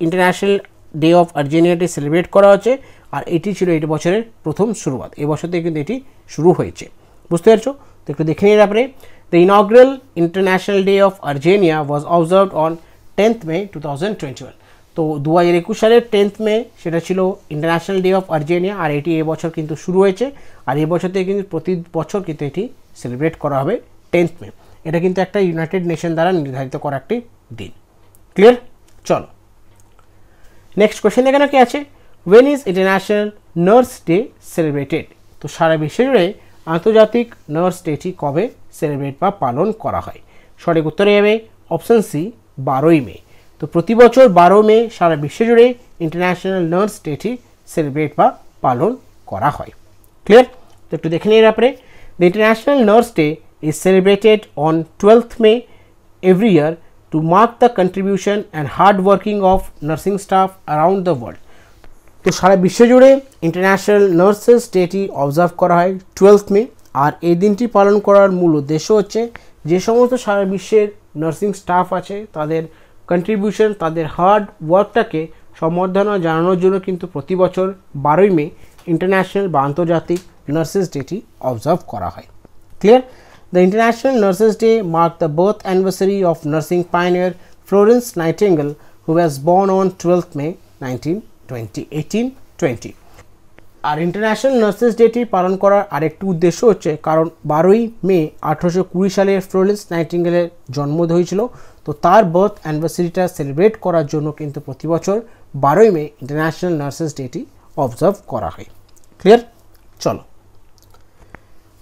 ইন্টারন্যাশনাল ডে অফ আর্মেনিয়াটি সেলিব্রেট করা হচ্ছে। আর এটি ছিল এই বছরের প্রথম শুরুয়াত, এবছর থেকে কিন্তু এটি শুরু হয়েছে। বুঝতে পারছো? তো একটু দেখে নিয়ে তারপরে, the inaugural international day of Armenia was observed on 10th May 2021। তো 2021 সালের 10th মে সেটা ছিল ইন্টারন্যাশনাল ডে অফ আর্মেনিয়া। আর এটি এবছর কিন্তু শুরু হয়েছে, আর এবছর থেকে কিন্তু প্রতি বছর কিন্তু এটি সেলিব্রেট করা হবে 10th মে। এটা কিন্তু একটা ইউনাইটেড নেশন দ্বারা নির্ধারিত করা একটি দিন। ক্লিয়ার? চলো নেক্সট কোয়েশ্চেন এখানে কি আছে, when is international nurse day celebrated? তো সারা বিশ্ব জুড়ে আন্তর্জাতিক নার্স ডেটি কবে সেলিব্রেট বা পালন করা হয়? সঠিক উত্তরে যাবে অপশন সি, 12ই মে। তো প্রতি বছর 12 মে সারা বিশ্ব জুড়ে ইন্টারন্যাশনাল নার্স ডেটি সেলিব্রেট বা পালন করা হয়। ক্লিয়ার? তো একটু দেখে নিয়ে ব্যাপারে, the international nurse day is celebrated on 12th May every year to mark the contribution and hard working of nursing staff around the world. তো সারা বিশ্ব জুড়ে ইন্টারন্যাশনাল নার্সেস ডেটি অবজার্ভ করা হয় 12th মে। আর এই দিনটি পালন করার মূল উদ্দেশ্য হচ্ছে যে সমস্ত সারা বিশ্বের নার্সিং স্টাফ আছে তাদের কন্ট্রিবিউশন, তাদের হার্ড ওয়ার্কটাকে সম্বর্ধনা জানানোর জন্য কিন্তু প্রতি বছর 12ই মে ইন্টারন্যাশনাল বা আন্তর্জাতিক নার্সেস ডেটি অবজার্ভ করা হয়। Clear? The international nurses day mark the birth anniversary of nursing pioneer Florence Nightingale who was born on 12th May 1820। আর ইন্টারন্যাশনাল নার্সেস ডেটি পালন করার আরেকটি উদ্দেশ্য হচ্ছে কারণ 12ই মে 1820 সালে ফ্লোরেন্স নাইটিঙ্গেলের জন্ম হয়েছিল। তো তার বার্থ অ্যানিভার্সারিটা সেলিব্রেট করার জন্য কিন্তু প্রতি বছর 12ই মে ইন্টারন্যাশনাল নার্সেস ডেটি অবজার্ভ করা হয়। ক্লিয়ার? চলো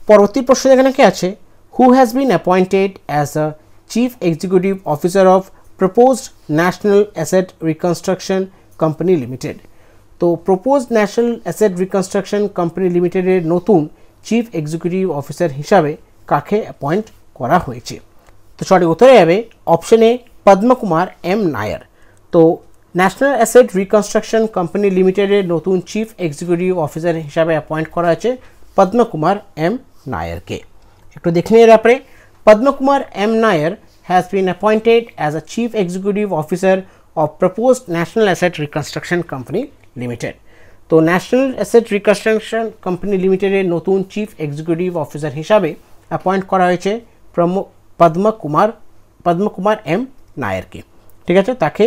পরবর্তী প্রশ্ন এখানে কি আছে, who has been appointed as a chief executive officer of proposed national asset reconstruction company limited. তো proposed national asset reconstruction company লিমিটেডের নতুন চিফ এক্সিকিউটিভ অফিসার হিসাবে কাকে অ্যাপয়েন্ট করা হয়েছে? তো সঠিক উত্তরে যাবে option A Padmakumar M Nair. তো ন্যাশনাল অ্যাসেট রিকনস্ট্রাকশন কোম্পানি লিমিটেডের নতুন চিফ এক্সিকিউটিভ অফিসার হিসাবে অ্যাপয়েন্ট করা হয়েছে পদ্মকুমার এম নায়ারকে। একটু দেখে নিয়ে ব্যাপারে, Padmakumar M Nair has been appointed as a chief executive officer of proposed national asset reconstruction company limited। তো ন্যাশনাল অ্যাসেট রিকনস্ট্রাকশন কোম্পানি লিমিটেডের নতুন চিফ এক্সিকিউটিভ অফিসার হিসাবে অ্যাপয়েন্ট করা হয়েছে পদ্মকুমার এম নায়ারকে। ঠিক আছে, তাকে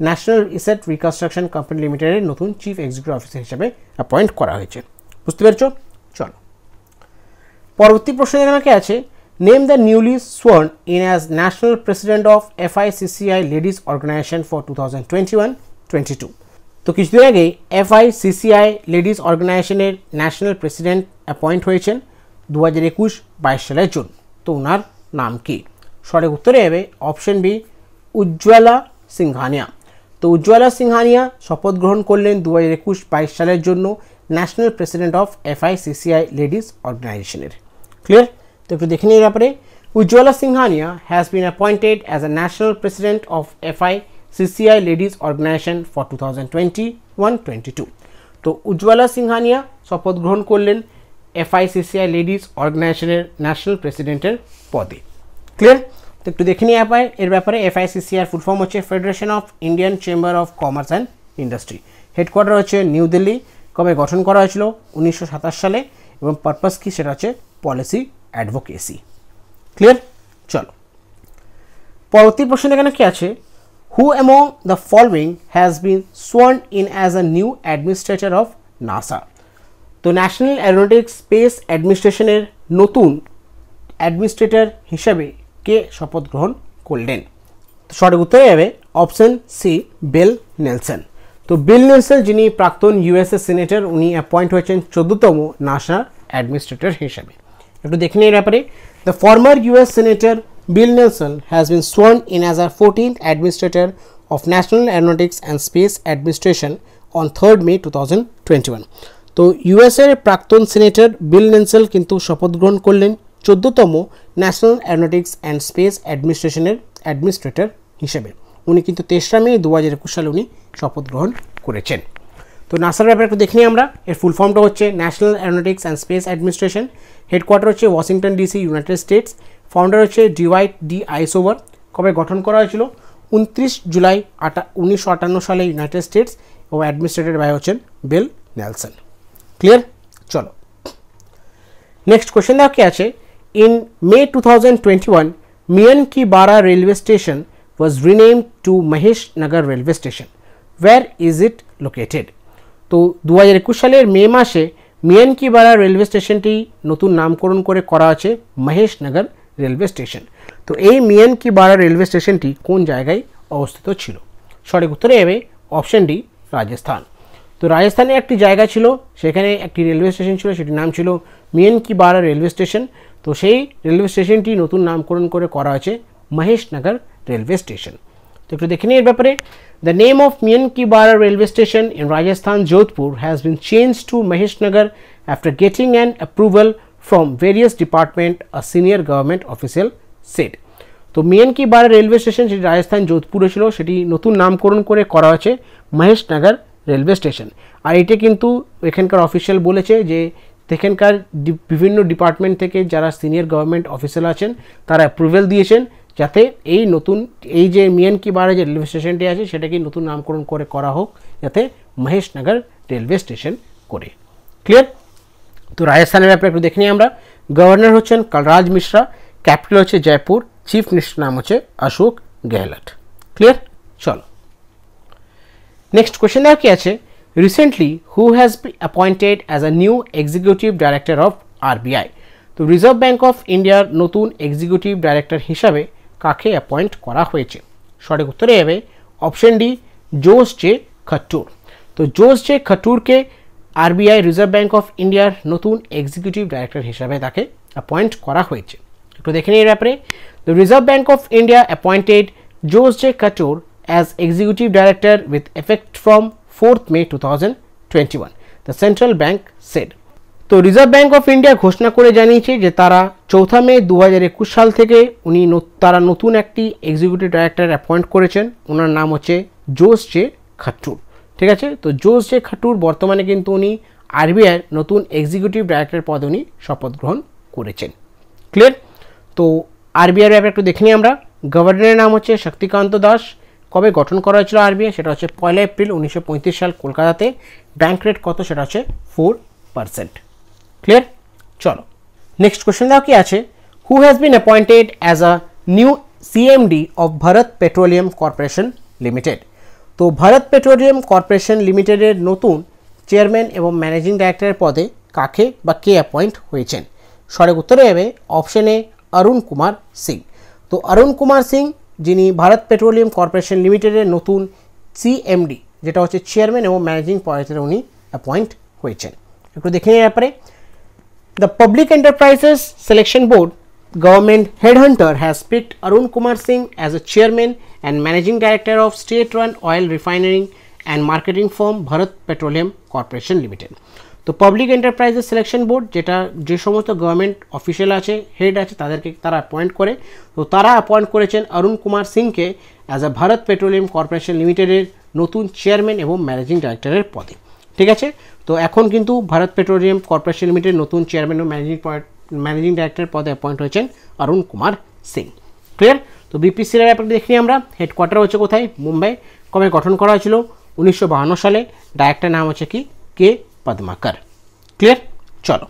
ন্যাশনাল অ্যাসেট রিকনস্ট্রাকশন কোম্পানি লিমিটেডের নতুন চিফ এক্সিকিউটিভ অফিসার হিসাবে অ্যাপয়েন্ট করা হয়েছে। বুঝতে পেরেছ? চলো পরবর্তী প্রশ্ন এখানে আছে, name the newly sworn in as national president of FICCI ladies organization for 2021-22। তো কিছুদিন আগে FICCI লেডিস অর্গানাইজেশনের ন্যাশনাল প্রেসিডেন্ট অ্যাপয়েন্ট হয়েছেন 2021-22 সালের জন্য। তো ওনার নাম কি? সঠিক উত্তরে যাবে অপশন বি উজ্জ্বলা সিংহানিয়া। তো উজ্জ্বলা সিংহানিয়া শপথ গ্রহণ করলেন 2021-22 সালের জন্য national president of FICCI ladies অর্গানাইজেশনের। ক্লিয়ার? তো একটু দেখে নিয়ে ব্যাপারে, Ujjwala Singhania has been appointed as a national president of FICCI ladies organisation for 2021-22। তো উজ্জ্বলা সিংহানিয়া শপথ গ্রহণ করলেন FICCI লেডিস অর্গানাইজেশনের ন্যাশনাল প্রেসিডেন্টের পদে। ক্লিয়ার? তো একটু দেখে নিয়ে এর ব্যাপারে, FICCI ফুল ফর্ম হচ্ছে federation of Indian chamber of commerce and industry. Headquarter হচ্ছে নিউ দিল্লি। কবে গঠন করা হয়েছিল? 1927 সালে। এবং পারপাস কি সেটা হচ্ছে পলিসি অ্যাডভোকেসি। ক্লিয়ার? চলো পরবর্তী প্রশ্ন এখানে কি আছে, who among the following has been sworn in as a new administrator of NASA. তো ন্যাশনাল অ্যারোনটিক্স স্পেস অ্যাডমিনিস্ট্রেশনের নতুন অ্যাডমিনিস্ট্রেটর হিসাবে কে শপথ গ্রহণ করলেন? তো সঠিক উত্তরে যাবে অপশন সি বিল নেলসন। তো বিল নেলসন যিনি প্রাক্তন USA সিনেটর, উনি অ্যাপয়েন্ট হয়েছেন 14তম নাসা অ্যাডমিনিস্ট্রেটর হিসাবে। একটু দেখে নিয়ে ব্যাপারে, the former US senator Bill Nelson has been sworn in as a 14th administrator of national aeronautics and space administration on 3rd May 2021। তো USA এর প্রাক্তন সেনেটর বিল নেলসন কিন্তু শপথ গ্রহণ করলেন 14তম ন্যাশনাল অ্যারোনটিক্স অ্যান্ড স্পেস অ্যাডমিনিস্ট্রেশনের অ্যাডমিনিস্ট্রেটর হিসেবে। উনি কিন্তু 23 মে 2021 সালে উনি শপথ গ্রহণ করেছেন। তো নাসার ব্যাপারে একটু দেখে নিই আমরা। এর ফুল ফর্মটা হচ্ছে national aeronautics and space administration. Headquarter হচ্ছে Washington DC, United States. Founder হচ্ছে ডিওয়াইট ডি আইসোভার। কবে গঠন করা হয়েছিল? 29 জুলাই 1958 সালে, ইউনাইটেড স্টেটস। এবং অ্যাডমিনিস্ট্রেটর বাই হচ্ছেন বিল নেলসন। ক্লিয়ার? চলো নেক্সট কোয়েশ্চেন দেওয়া কি আছে, ইন May 2021 মিয়ান কি বারা railway station was renamed to Mahesh Nagar railway station. Where is it located? তো 2021 সালের মে মাসে মিয়ানকিবাড়া রেলওয়ে স্টেশনটি নতুন নামকরণ করে করা আছে মহেশ নগর রেলওয়ে স্টেশন। তো এই মিয়ানকিবাড়া রেলওয়ে স্টেশনটি কোন জায়গায় অবস্থিত ছিল? সঠিক উত্তরে যাবে অপশন ডি রাজস্থান। তো রাজস্থানে একটি জায়গা ছিল, সেখানে একটি রেলওয়ে স্টেশন ছিল, সেটির নাম ছিল মিয়ানকিবাড়া রেলওয়ে স্টেশন। তো সেই রেলওয়ে স্টেশনটি নতুন নামকরণ করে করা হয়েছে মহেশ নগর রেলওয়ে স্টেশন। তো একটু দেখে নিই এর ব্যাপারে, the name of Miyankibara railway station in Rajasthan Jodhpur has been change to Mahesh Nagar after getting an approval from various department, a senior government official said. তো মিয়ানকিবাড়া রেলওয়ে স্টেশন যেটি রাজস্থান যোধপুরে ছিল, সেটি নতুন নামকরণ করে করা হয়েছে মহেশ নগর রেলওয়ে স্টেশন। আর এটা কিন্তু এখানকার অফিসিয়াল বলেছে যে এখানকার বিভিন্ন ডিপার্টমেন্ট থেকে যারা সিনিয়র গভর্নমেন্ট অফিসিয়াল আছেন তারা অ্যাপ্রুভাল দিয়েছেন যাতে এই নতুন এই যে মিয়ানকিবাড়া যে রেলওয়ে স্টেশনটি আছে সেটাকে নতুন নামকরণ করে করা হোক, যাতে মহেশ নগর রেলওয়ে স্টেশন করে। ক্লিয়ার? তো রাজস্থানের ব্যাপারে একটু দেখে নিই আমরা। গভর্নর হচ্ছেন কালরাজ মিশ্রা, ক্যাপিটাল হচ্ছে জয়পুর, চিফ মিনিস্টার নাম হচ্ছে অশোক গেহলট। ক্লিয়ার? চলো নেক্সট কোয়েশ্চেন দেওয়া কি আছে, recently who has been appointed as a new executive director of RBI। তো রিজার্ভ ব্যাঙ্ক অফ ইন্ডিয়ার নতুন এক্সিকিউটিভ ডাইরেক্টর হিসাবে কাকে অ্যাপয়েন্ট করা হয়েছে? সঠিক উত্তরে হবে option D Jose J Kattoor. তো জোস জে খাট্টুরকে আরবিআই রিজার্ভ ব্যাঙ্ক অফ ইন্ডিয়ার নতুন এক্সিকিউটিভ ডাইরেক্টর হিসাবে তাকে অ্যাপয়েন্ট করা হয়েছে। একটু দেখে নিই এর ব্যাপারে। The reserve bank of India appointed Jose J Kattoor as executive director with effect from 4th May 2021, the central bank said. তো রিজার্ভ ব্যাঙ্ক অফ ইন্ডিয়া ঘোষণা করে জানিয়েছে যে তারা 4 মে 2021 সাল থেকে তারা নতুন একটি এক্সিকিউটিভ ডাইরেক্টর অ্যাপয়েন্ট করেছেন। ওনার নাম হচ্ছে জোস জে খাট্টুর। ঠিক আছে, তো জোস জে খাট্টুর বর্তমানে কিন্তু উনি আরবিআইয়ের নতুন এক্সিকিউটিভ ডাইরেক্টর পদে উনি শপথ গ্রহণ করেছেন। ক্লিয়ার? তো আরবিআইয়ের ব্যাপারে একটু দেখে নিই আমরা। গভর্নরের নাম হচ্ছে শক্তিকান্ত দাস। কবে গঠন করা হয়েছিল আরবিআই? সেটা হচ্ছে 1 এপ্রিল 1935 সাল কলকাতাতে। ব্যাঙ্ক রেট কত? সেটা হচ্ছে 4%। ক্লিয়ার? চলো নেক্সট কোশ্চেন দাও কি আছে। Who has been appointed as a new CMD of Bharat petroleum corporation limited? তো ভারত পেট্রোলিয়াম কর্পোরেশন লিমিটেডের নতুন চেয়ারম্যান এবং ম্যানেজিং ডাইরেক্টরের পদে কাকে বা কে অ্যাপয়েন্ট হয়েছেন? সঠিক উত্তরে হবে অপশন এ অরুণ কুমার সিং। তো অরুণ কুমার সিং যিনি ভারত পেট্রোলিয়াম কর্পোরেশন লিমিটেডের নতুন সিএমডি যেটা হচ্ছে চেয়ারম্যান এবং ম্যানেজিং পদে উনি অ্যাপয়েন্ট হয়েছেন। একটু দেখে নিই ব্যাপারে। The public enterprises selection board government headhunter has picked Arun Kumar Singh as a chairman and managing director of state-run oil refining and marketing firm Bharat Petroleum Corporation Limited. তো পাবলিক এন্টারপ্রাইজেস সিলেকশন বোর্ড যেটা যে সমস্ত গভর্নমেন্ট অফিসিয়াল আছে, হেড আছে, তাদেরকে তারা অ্যাপয়েন্ট করে। তো তারা অ্যাপয়েন্ট করেছেন অরুণ কুমার সিংকে as a Bharat petroleum corporation লিমিটেডের নতুন চেয়ারম্যান এবং ম্যানেজিং ডাইরেক্টরের পদে। ঠিক আছে, তো এখন কিন্তু ভারত পেট্রোলিয়াম কর্পোরেশন লিমিটেড নতুন চেয়ারম্যান ও ম্যানেজিং ডাইরেক্টর পদে অ্যাপয়েন্ট হয়েছেন অরুণ কুমার সিং। ক্লিয়ার? তো বিপিসিএল এর ব্যাপারে দেখি আমরা। হেডকোয়ার্টার হচ্ছে কোথায়? মুম্বাই। কবে গঠন করা হয়েছিল? 1952 সালে। ডাইরেক্টর নাম হচ্ছে কি? কে পদ্মাকর। ক্লিয়ার? চলো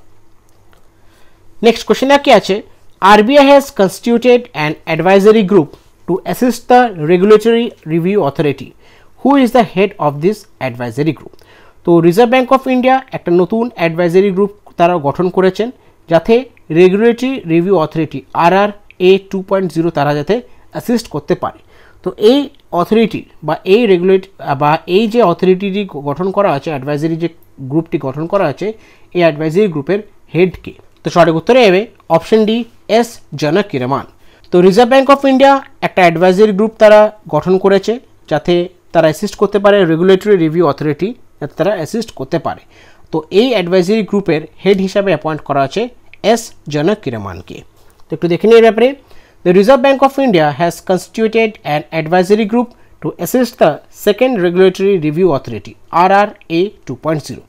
নেক্সট কোশ্চেন কি আছে। RBI has constituted an advisory group two assist the regulatory review authority. Who is the head of this advisory group? তো রিজার্ভ ব্যাঙ্ক অফ ইন্ডিয়া একটা নতুন অ্যাডভাইজারি গ্রুপ তারা গঠন করেছেন যাতে রেগুলেটরি রিভিউ অথরিটি RRA 2.0 তারা যাতে অ্যাসিস্ট করতে পারে। তো এই অথরিটির বা এই যে অথরিটিটি গঠন করা আছে, অ্যাডভাইজারি যে গ্রুপটি গঠন করা আছে, এই অ্যাডভাইজারি গ্রুপের হেড কে? তো সঠিক উত্তরে হবে অপশন ডি এস জানকিরামান। তো রিজার্ভ ব্যাঙ্ক অফ ইন্ডিয়া একটা অ্যাডভাইজারি গ্রুপ তারা গঠন করেছে যাতে তারা অ্যাসিস্ট করতে পারে রেগুলেটরি রিভিউ অথরিটি, যাতে তারা অ্যাসিস্ট করতে পারে। তো এই অ্যাডভাইজারি গ্রুপের হেড হিসাবে অ্যাপয়েন্ট করা আছে এস জানকিরামানকে। তো একটু দেখে নিই ব্যাপারে। The reserve bank of India has constituted an advisory group two assist the second regulatory review authority RRA 2.0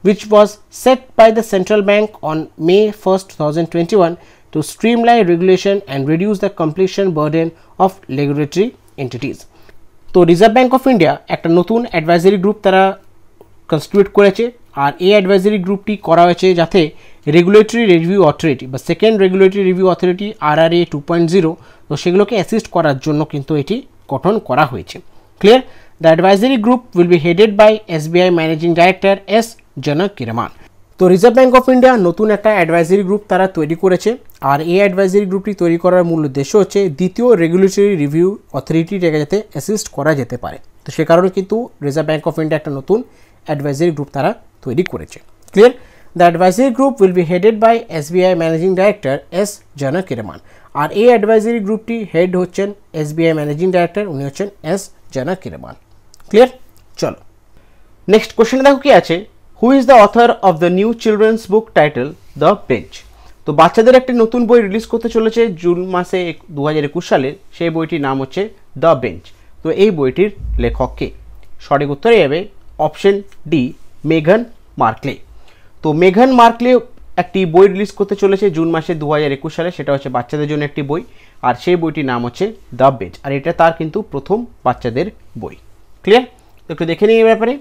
which was set by the central bank on May 1st, 2021 to streamline regulation and reduce the completion burden of regulatory entities. তো রিজার্ভ ব্যাঙ্ক অফ ইন্ডিয়া একটা নতুন অ্যাডভাইজারি গ্রুপ তারা কনস্টিটিউট করেছে, আর এই অ্যাডভাইজারি গ্রুপটি করা হয়েছে যাতে রেগুলেটরি রিভিউ অথরিটি বা second regulatory review authority RRA 2.0 তো সেগুলোকে অ্যাসিস্ট করার জন্য কিন্তু এটি গঠন করা হয়েছে। Clear? The advisory group will be headed by SBI managing director S Janakiraman. তো রিজার্ভ ব্যাঙ্ক অফ ইন্ডিয়া নতুন একটা অ্যাডভাইজারি গ্রুপ তারা তৈরি করেছে, আর এই অ্যাডভাইজারি গ্রুপটি তৈরি করার মূল উদ্দেশ্য হচ্ছে দ্বিতীয় রেগুলেটরি রিভিউ অথরিটিটাকে যাতে অ্যাসিস্ট করা যেতে পারে। তো সে কারণে কিন্তু রিজার্ভ ব্যাঙ্ক অফ ইন্ডিয়া একটা নতুন অ্যাডভাইজারি গ্রুপ তারা তৈরি করেছে। Clear? The advisory group will be headed by SBI managing director S Janakiraman. আর এই অ্যাডভাইজারি গ্রুপটি হেড হচ্ছেন SBI ম্যানেজিং ডাইরেক্টর, উনি হচ্ছেন এস জানকিরামান। ক্লিয়ার? চলো নেক্সট কোশ্চেন দেখো কি আছে। Who is the author of the new children's book title the bench? তো বাচ্চাদের একটি নতুন বই রিলিজ করতে চলেছে জুন মাসে 2021 সালে। সেই বইটির নাম হচ্ছে দ্য বেঞ্চ। তো এই বইটির লেখক কে? সঠিক উত্তরে হবে অপশন ডি মেঘান মার্কলে। তো মেঘান মার্কলে একটি বই রিলিজ করতে চলেছে জুন মাসে 2021 সালে, সেটা হচ্ছে বাচ্চাদের জন্য একটি বই, আর সেই বইটির নাম হচ্ছে দ্য বেঞ্চ, আর এটা তার কিন্তু প্রথম বাচ্চাদের বই। ক্লিয়ার? তো একটু দেখে নিই এই ব্যাপারে।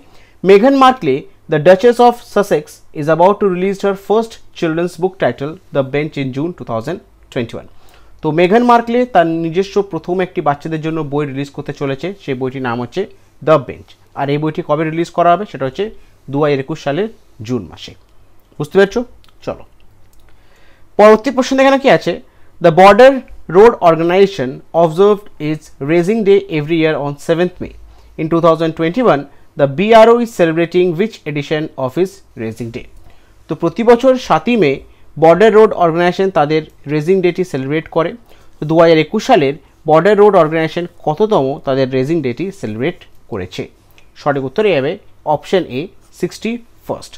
মেঘান মার্কলে, the Duchess of Sussex, is about to release her first children's book titled The Bench in June 2021. তো মেঘান মার্কলে তার নিজস্ব প্রথম একটি বাচ্চাদের জন্য বই রিলিজ করতে চলেছে, সেই বইটির নাম হচ্ছে দ্য বেঞ্চ, আর এই বইটি কবে রিলিজ করা হবে? সেটা হচ্ছে 2021 সালের জুন মাসে। বুঝতে পারছো? চলো পরবর্তী প্রশ্ন এখানে কি আছে। The border Road Organization observed its Raising Day every year on 7th May. In 2021, the BRO is celebrating which edition of its Raising Day? তো প্রতি বছর 7ই মে বর্ডার রোড অর্গানাইজেশন তাদের রেজিং ডেটি সেলিব্রেট করে। তো 2021 সালের বর্ডার রোড অর্গানাইজেশন কততম তাদের রেজিং ডেটি সেলিব্রেট করেছে? সঠিক উত্তর হবে অপশন এ 61st।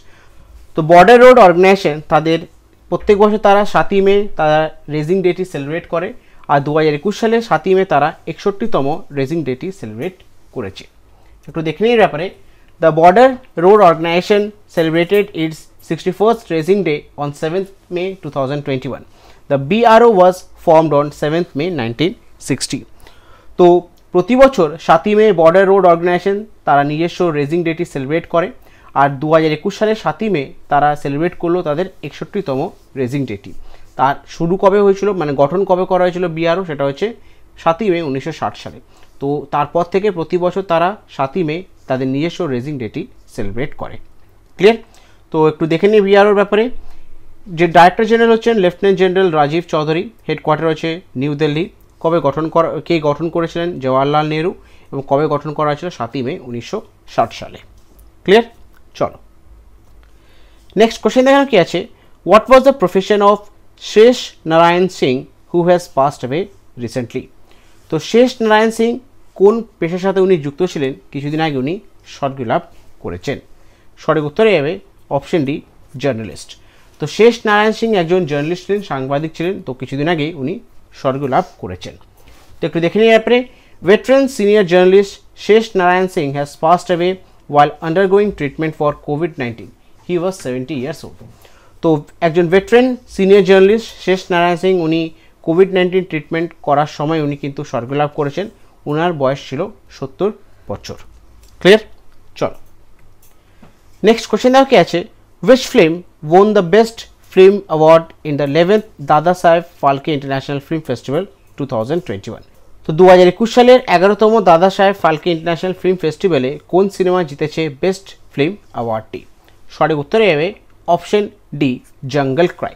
তো বর্ডার রোড অর্গানাইজেশন তাদের প্রত্যেক বছর তারা 7ই মে তারা রেজিং ডেটি সেলিব্রেট করে, আর 2021 সালে 7ই মে তারা 61তম রেজিং ডেটি সেলিব্রেট করেছে। একটু দেখে নিই ব্যাপারে। The border road organisation celebrated its 61st raising day on 7th May 2021. The BRO was formed on 7th May 1960. তো প্রতি বছর 7ই মে বর্ডার রোড অর্গানাইজেশন তারা নিজস্ব রেজিং ডেটি সেলিব্রেট করে, আর 2021 সালে 7ই মে তারা সেলিব্রেট করলো তাদের 61তম রেজিং ডেটি। তার শুরু কবে হয়েছিল, মানে গঠন কবে করা হয়েছিল বিআরও, সেটা হচ্ছে 7ই মে 1960 সালে। তো তারপর থেকে প্রতি বছর তারা 7ই মে তাদের নিজস্ব রেজিং ডেটি সেলিব্রেট করে। ক্লিয়ার? তো একটু দেখে নিই বিআরওর ব্যাপারে। যে ডাইরেক্টর জেনারেল হচ্ছেন lieutenant general Rajiv Chowdhury, headquarter হচ্ছে নিউ দিল্লি। কবে কে গঠন করেছিলেন? জওয়াহরলাল নেহরু। এবং কবে গঠন করা হয়েছিল? 7ই মে 1960 সালে। ক্লিয়ার? চলো নেক্সট কোশ্চেন দেখানো কি আছে। What was the profession of Shesh Narayan Singh who has passed away recently? তো শেষ নারায়ণ সিং কোন পেশার সাথে উনি যুক্ত ছিলেন? কিছুদিন আগে উনি স্বর্গলাভ করেছেন। সঠিক উত্তরে যাবে অপশন ডি জার্নালিস্ট। তো শেষ নারায়ণ সিং একজন জার্নালিস্ট ছিলেন, সাংবাদিক ছিলেন। তো কিছুদিন আগে উনি স্বর্গলাভ করেছেন। তো একটু দেখে নিই ব্যাপারে। veteran senior journalist Shesh Narayan Singh has passed away while undergoing treatment for COVID-19. He was 70 years old. তো একজন veteran senior journalist শেষ নারায়ণ সিং উনি কোভিড-19 ট্রিটমেন্ট করার সময় উনি কিন্তু স্বর্গলাভ করেছেন। ওনার বয়স ছিল 70 বছর। ক্লিয়ার? চলো নেক্সট কোশ্চেন দেখো কি আছে। which film won the best film award in the 11th দাদা সাহেব ফালকে ইন্টারন্যাশনাল ফিল্ম ফেস্টিভ্যাল 2021? তো 2021 সালের 11তম দাদা সাহেব ফালকে ইন্টারন্যাশনাল ফিল্ম ফেস্টিভ্যালে কোন সিনেমা জিতেছে বেস্ট ফিল্ম অ্যাওয়ার্ডটি? সঠিক উত্তরে হবে অপশন ডি জঙ্গল ক্রাই।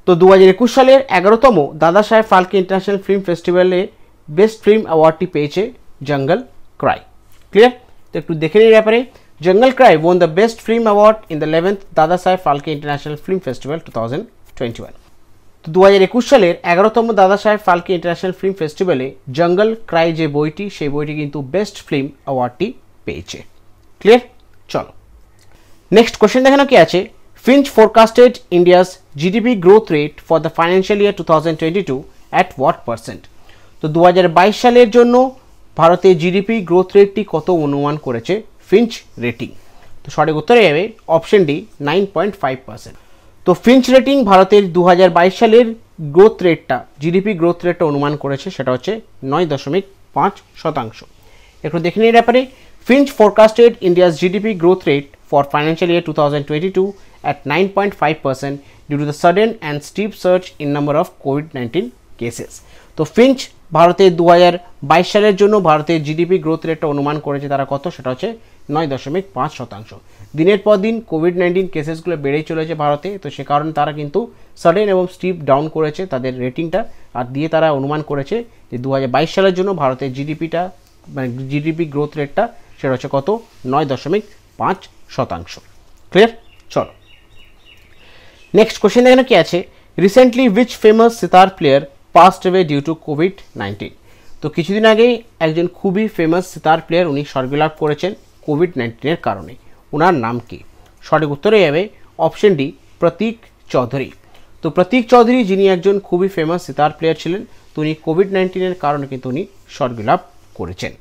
তো 2021 সালের 11তম দাদা সাহেব ফালকে ইন্টারন্যাশনাল ফিল্ম ফেস্টিভ্যালে বেস্ট ফিল্ম অ্যাওয়ার্ডটি পেয়েছে জঙ্গল ক্রাই। ক্লিয়ার? তো একটু দেখে নিই ব্যাপারে। Jungle Cry won the Best Film Award in the 11th Dada Saheb Phalke International Film Festival 2021. তো 2021 সালের 11তম দাদা সাহেব ফালকে ইন্টারন্যাশনাল ফিল্ম ফেস্টিভ্যালে জঙ্গল ক্রাই যে বইটি, সেই বইটি কিন্তু বেস্ট ফিল্ম অ্যাওয়ার্ডটি পেয়েছে। ক্লিয়ার? চলো নেক্সট কোশ্চেন দেখানো কি আছে। Fitch forecasted India's GDP growth rate for the financial year 2022 at what percent? তো 2022 সালের জন্য ভারতের জিডিপি গ্রোথ রেটটি কত অনুমান করেছে ফিঞ্চ রেটিং? তো সঠিক উত্তরে যাবে অপশন ডি 9.5%। তো ফিঞ্চ রেটিং ভারতের 2022 সালের গ্রোথ রেটটা, জিডিপি গ্রোথ রেটটা অনুমান করেছে, সেটা হচ্ছে 9.5%। একটু দেখে নিই ব্যাপারে। Fitch forecasted India's GDP growth rate for financial year 2022 at 9.5% due to the sudden and steep surge in number of COVID-19 cases. তো ফিঞ্চ ভারতের 2022 সালের জন্য ভারতের জিডিপি গ্রোথ রেটটা অনুমান করেছে তারা কত, সেটা হচ্ছে 9.5%। দিনের পর দিন কোভিড-19 কেসেসগুলো বেড়েই চলেছে ভারতে, তো সে কারণে তারা কিন্তু সাডেন এবং স্টিপ ডাউন করেছে তাদের রেটিংটা, আর দিয়ে তারা অনুমান করেছে যে 2022 সালের জন্য ভারতের জিডিপিটা, মানে জিডিপি গ্রোথ রেটটা সেটা হচ্ছে কত, 9.5%। ক্লিয়ার? চলো নেক্সট কোশ্চেন এখানে কি আছে। Recently which famous sitar player passed away due to কোভিড-19? তো কিছুদিন আগেই একজন খুবই ফেমাস সিতার প্লেয়ার উনি স্বর্গলাভ করেছেন কোভিড-19 কারণে। ওনার নাম কি? সঠিক উত্তরে যাবে অপশন ডি প্রতীক চৌধুরী। তো প্রতীক চৌধুরী যিনি একজন খুবই ফেমাস সিতার প্লেয়ার ছিলেন, তো উনি কোভিড-19 কারণে কিন্তু উনি স্বর্গলাভ করেছেন।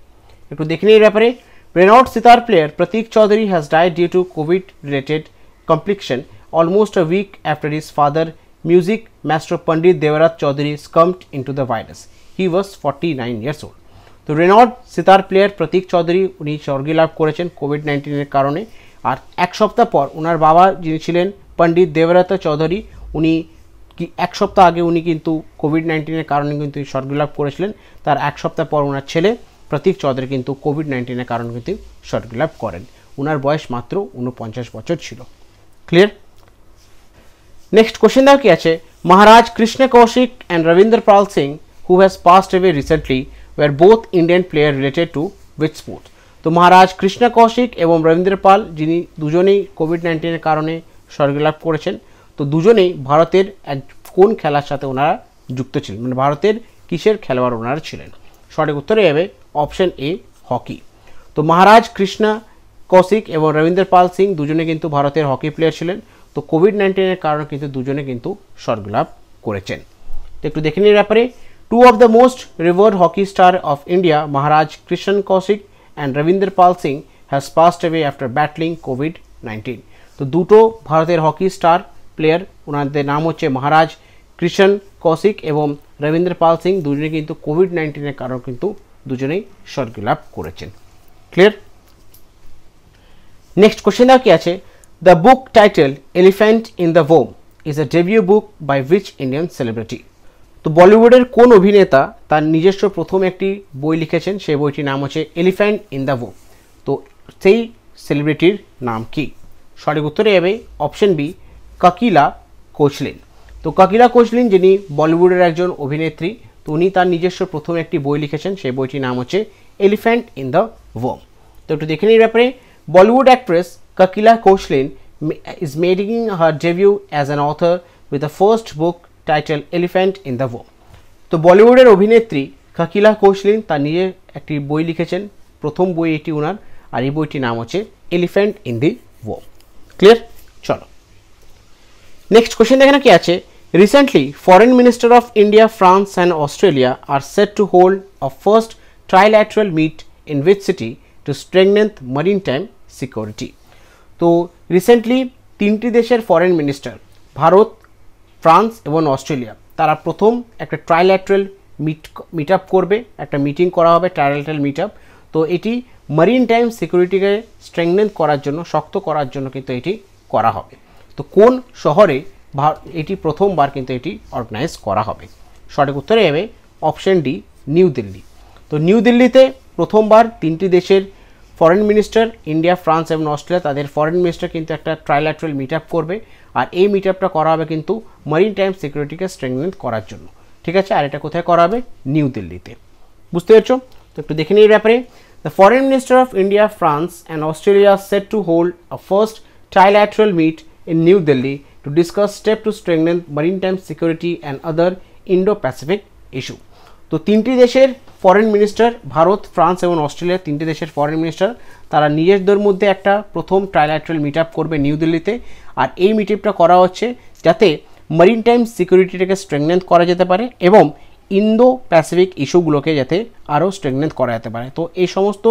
একটু দেখে নিই এই ব্যাপারে। Renowned sitar player Pratik Chowdhury has died due to covid related complication almost a week after his father, music master Pandit Devarath Chaudhary, succumbed into the virus. He was 49 years old. তো রেনল্ড সিতার প্লেয়ার প্রতীক চৌধুরী উনি স্বর্গলাভ করেছেন কোভিড-19 কারণে, আর এক সপ্তাহ পর ওনার বাবা যিনি ছিলেন পণ্ডিত দেবরাত চৌধুরী, উনি এক সপ্তাহ আগে উনি কিন্তু কোভিড-19 কারণে কিন্তু স্বর্গলাভ করেছিলেন। তার এক সপ্তাহ পর ওনার ছেলে প্রতীক চৌধুরী কিন্তু কোভিড-19 কারণে কিন্তু স্বর্গলাভ করেন। ওনার বয়স মাত্র 49 বছর ছিল। ক্লিয়ার? নেক্সট কোশ্চেন দাও কি আছে। Maharaj Krishna Kaushik and Rabindra Pal Singh who has passed away recently were both Indian player related to which sport? তো মহারাজ কৃষ্ণ কৌশিক এবং রবীন্দ্র পাল যিনি দুজনেই কোভিড-19 কারণে স্বর্গলাভ করেছেন, তো দুজনেই ভারতের কোন খেলার সাথে ওনারা যুক্ত ছিলেন, মানে ভারতের কিসের খেলোয়াড় ওনারা ছিলেন? সঠিক উত্তরে হবে অপশন এ হকি। তো মহারাজ কৃষ্ণ কৌশিক এবং রবীন্দ্র পাল সিং দুজনে কিন্তু ভারতের হকি প্লেয়ার ছিলেন। তো কোভিড-19 কারণে কিন্তু দুজনে কিন্তু স্বর্গলাভ করেছেন। তো একটু দেখে নিই ব্যাপারে, two of the most revered hockey star of India Maharaj Krishna Kaushik and Rabindra Pal Singh has passed away after battling কোভিড-19। তো দুটো ভারতের হকি স্টার প্লেয়ার, ওনাদের নাম হচ্ছে মহারাজ কৃষ্ণ কৌশিক এবং রবীন্দ্র পাল সিং, দুজনে কিন্তু কোভিড-19 কারণে কিন্তু দুজনেই স্বর্গলাভ করেছেন। ক্লিয়ার? নেক্সট কোশ্চেন দাও কি আছে, the book title elephant in the womb is a debut book by which Indian celebrity? তো বলিউডের কোন অভিনেতা তার নিজস্ব প্রথম একটি বই লিখেছেন, সেই বইটির নাম হচ্ছে এলিফ্যান্ট ইন দ্য ওম। তো সেই সেলিব্রিটির নাম কি? সঠিক উত্তরে হবে অপশন বি কাকিলা কোচলিন। তো কাকিলা কোচলিন যিনি বলিউডের একজন অভিনেত্রী, তো উনি তার নিজস্ব প্রথম একটি বই লিখেছেন, সেই বইটির নাম হচ্ছে এলিফ্যান্ট ইন দ্য ওম। তো একটু দেখে নিই ব্যাপারে, Bollywood actress Kalki Koechlin is making her debut as an author with the first book titled Elephant in the Womb. তো বলিউডের অভিনেত্রী কাকিলা কোচলিন তার নিজের একটি বই লিখেছেন, প্রথম বই এটি ওনার, আর এই বইটির নাম হচ্ছে elephant in the womb. Clear? চলো নেক্সট কোশ্চেন দেখেন কি আছে, recently foreign minister of India, France and Australia are set to hold a first trilateral meet in which city to strengthen maritime security? তো রিসেন্টলি তিনটি দেশের ফরেন মিনিস্টার, ভারত, ফ্রান্স এবং অস্ট্রেলিয়া, তারা প্রথম একটা ট্রাইল্যাটারাল মিট আপ করবে, একটা মিটিং করা হবে, ট্রাইল্যাটারাল মিট আপ। তো এটি মারিন টাইম সিকিউরিটিকে স্ট্রেংথেন করার জন্য, শক্ত করার জন্য কিন্তু এটি করা হবে। তো কোন শহরে এটি প্রথমবার কিন্তু এটি অর্গানাইজ করা হবে? সঠিক উত্তরে হবে অপশন ডি নিউ দিল্লি। তো নিউ দিল্লিতে প্রথমবার তিনটি দেশের ফরেন মিনিস্টার, ইন্ডিয়া, ফ্রান্স এবং অস্ট্রেলিয়া, তাদের ফরেন মিনিস্টার কিন্তু একটা ট্রাইল্যাটারাল মিট আপ করবে, আর এই মিট আপটা করা হবে কিন্তু মারিন টাইম সিকিউরিটিকে স্ট্রেংথেন করার জন্য। ঠিক আছে, আর এটা কোথায় করা হবে? নিউ দিল্লিতে। বুঝতে পেরেছো? তো একটু দেখে নিই এই ব্যাপারে, the foreign minister of India, France and Australia set to hold a first trilateral meet in New Delhi to discuss step to strengthen maritime security and other Indo Pacific issue. তো তিনটি দেশের ফরেন মিনিস্টার, ভারত, ফ্রান্স এবং অস্ট্রেলিয়া, তিনটি দেশের ফরেন মিনিস্টার, তারা নিজেদের মধ্যে একটা প্রথম ট্রাইল্যাটারাল মিট আপ করবে নিউ দিল্লিতে, আর এই মিট আপটা করা হচ্ছে যাতে মারিন টাইম সিকিউরিটিটাকে স্ট্রেংথেন করা যেতে পারে এবং ইন্দো প্যাসিফিক ইস্যুগুলোকে যাতে আরও স্ট্রেংথেন করা যেতে পারে। তো এই সমস্ত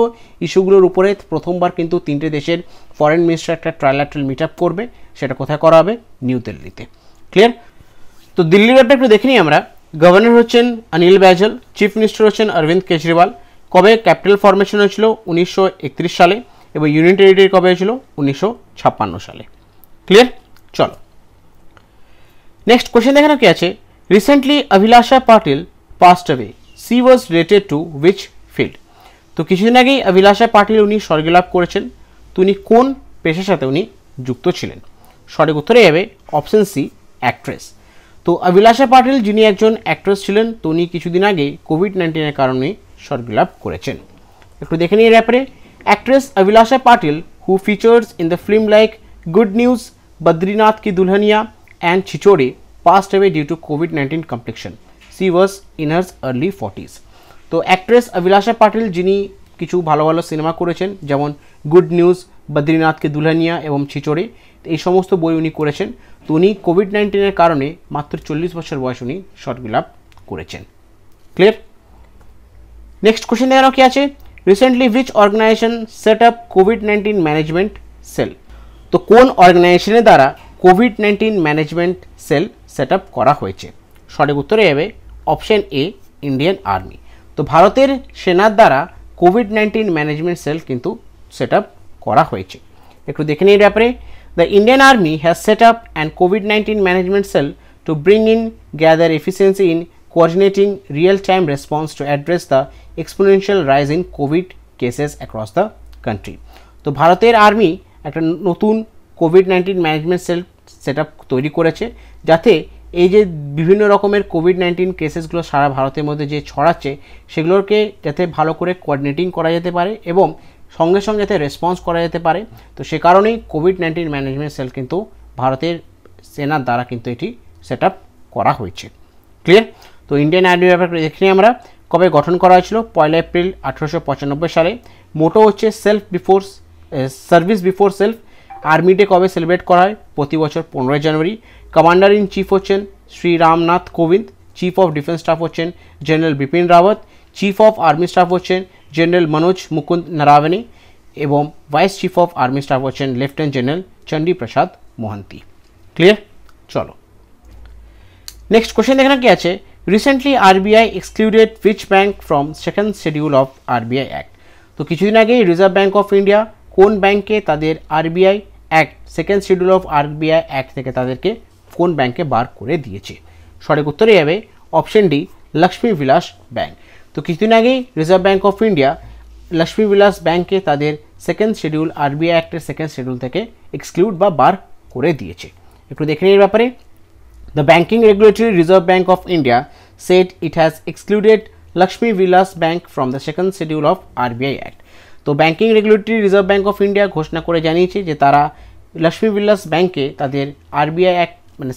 ইস্যুগুলোর উপরে প্রথমবার কিন্তু তিনটে দেশের ফরেন মিনিস্টার একটা ট্রাইল্যাটারাল মিট আপ করবে, সেটা কোথায় করা হবে? নিউ দিল্লিতে। ক্লিয়ার? তো দিল্লির ব্যাপারে একটু দেখে নিই আমরা। গভর্নর হচ্ছেন অনিল বাইজল, চিফ মিনিস্টার হচ্ছেন অরবিন্দ কেজরিওয়াল। কবে ক্যাপিটাল ফরমেশন হয়েছিল? 1931 সালে, এবং ইউনিয়ন টেরিটরি কবে হয়েছিল? 1956 সালে। ক্লিয়ার? চলো নেক্সট কোশ্চেন দেখে না কি আছে, recently অভিলাষা Patil passed away, C was related to which field? তো কিছুদিন আগেই অভিলাষা পাটিল উনি স্বর্গলাভ করেছেন, তো উনি কোন পেশার সাথে উনি যুক্ত ছিলেন? সঠিক উত্তরে যাবে অপশন সি অ্যাক্ট্রেস। তো অভিলাষা পাটিল যিনি একজন অ্যাক্ট্রেস ছিলেন, তো উনি কিছুদিন আগে কোভিড-19 কারণে স্বর্গলাভ করেছেন। একটু দেখে নিয়ে ব্যাপারে, actress Abhilasha Patil who features in the film like good news, Badrinath Ki Dulhania and Chhichhore passed away due to COVID-19 complication. She was in her early 40s. তো অ্যাক্ট্রেস অভিলাষা পাটিল যিনি কিছু ভালো ভালো সিনেমা করেছেন, যেমন গুড নিউজ, বদ্রীনাথকে দুলহানিয়া এবং ছিচোড়ে, এই সমস্ত বই উনি করেছেন। তো উনি কোভিড-19 কারণে মাত্র 40 বছর বয়স উনি স্বর্গলাভ করেছেন। ক্লিয়ার? নেক্সট কোশ্চেন দেখানো কি আছে, recently which organisation set up কোভিড-19 ম্যানেজমেন্ট সেল? তো কোন অর্গানাইজেশনের দ্বারা কোভিড-19 ম্যানেজমেন্ট সেল সেট আপ করা হয়েছে? সঠিক উত্তরে যাবে অপশন এ ইন্ডিয়ান আর্মি। তো ভারতের সেনার দ্বারা কোভিড-19 ম্যানেজমেন্ট সেল কিন্তু সেট আপ করা হয়েছে। একটু দেখে নিই ব্যাপারে, the Indian army has set up and কোভিড-19 management cell to bring in gather efficiency in coordinating real time response to address the exponential rise in covid cases across the country. তো ভারতের আর্মি একটা নতুন কোভিড-19 ম্যানেজমেন্ট সেল সেট আপ তৈরি করেছে, যাতে এই যে বিভিন্ন রকমের কোভিড-19 কেসেসগুলো সারা ভারতের মধ্যে যে ছড়াচ্ছে সেগুলোকে যাতে ভালো করে কোঅর্ডিনেটিং করা যেতে পারে এবং সঙ্গে সঙ্গে যাতে রেসপন্স করা যেতে পারে, তো সে কারণেই কোভিড-19 ম্যানেজমেন্ট সেল কিন্তু ভারতের সেনার দ্বারা কিন্তু এটি সেট আপ করা হয়েছে। ক্লিয়ার? তো ইন্ডিয়ান আর্মির ব্যাপারে দেখে নিই আমরা। কবে গঠন করা হয়েছিল? 1 এপ্রিল 1895 সালে। মোটো হচ্ছে service before self. Army day কবে সেলিব্রেট করা হয়? প্রতি বছর 15 জানুয়ারি। কমান্ডার ইন চিফ হচ্ছেন Shri Ramnath Kovind. Chief of defence staff হচ্ছেন general Bipin Rawat. Chief of army staff হচ্ছেন জেনারেল মনোজ মুকুন্দ নারাবনে এবং vice chief of army staff হচ্ছেন lieutenant general Chandi Prasad Mohanty. Clear? চলো নেক্সট কোশ্চেন দেখে না কি আছে। Recently RBI excluded which bank from second schedule of RBI act? তো কিছুদিন আগে রিজার্ভ ব্যাঙ্ক অফ ইন্ডিয়া কোন ব্যাঙ্কে তাদের RBI act second schedule of RBI act থেকে তাদেরকে কোন ব্যাঙ্কে বার করে দিয়েছে? সঠিক উত্তরে যাবে অপশন ডি, লক্ষ্মী বিলাস ব্যাঙ্ক। তো কিছুদিন আগেই reserve bank of India Lakshmi Vilas ব্যাঙ্কে তাদের সেকেন্ড শিডিউল আরবিআই অ্যাক্টের সেকেন্ড শিডিউল থেকে এক্সক্লুড বা বার করে দিয়েছে। একটু দেখে নিই এর ব্যাপারে। The Banking Regulatory Reserve Bank of India said it has excluded Lakshmi Vilas Bank from the second schedule of RBI Act. তো banking regulatory reserve bank of India ঘোষণা করে জানিয়েছে যে তারা লক্ষ্মী বিলাস ব্যাঙ্কে তাদের আরবিআই অ্যাক্ট মানে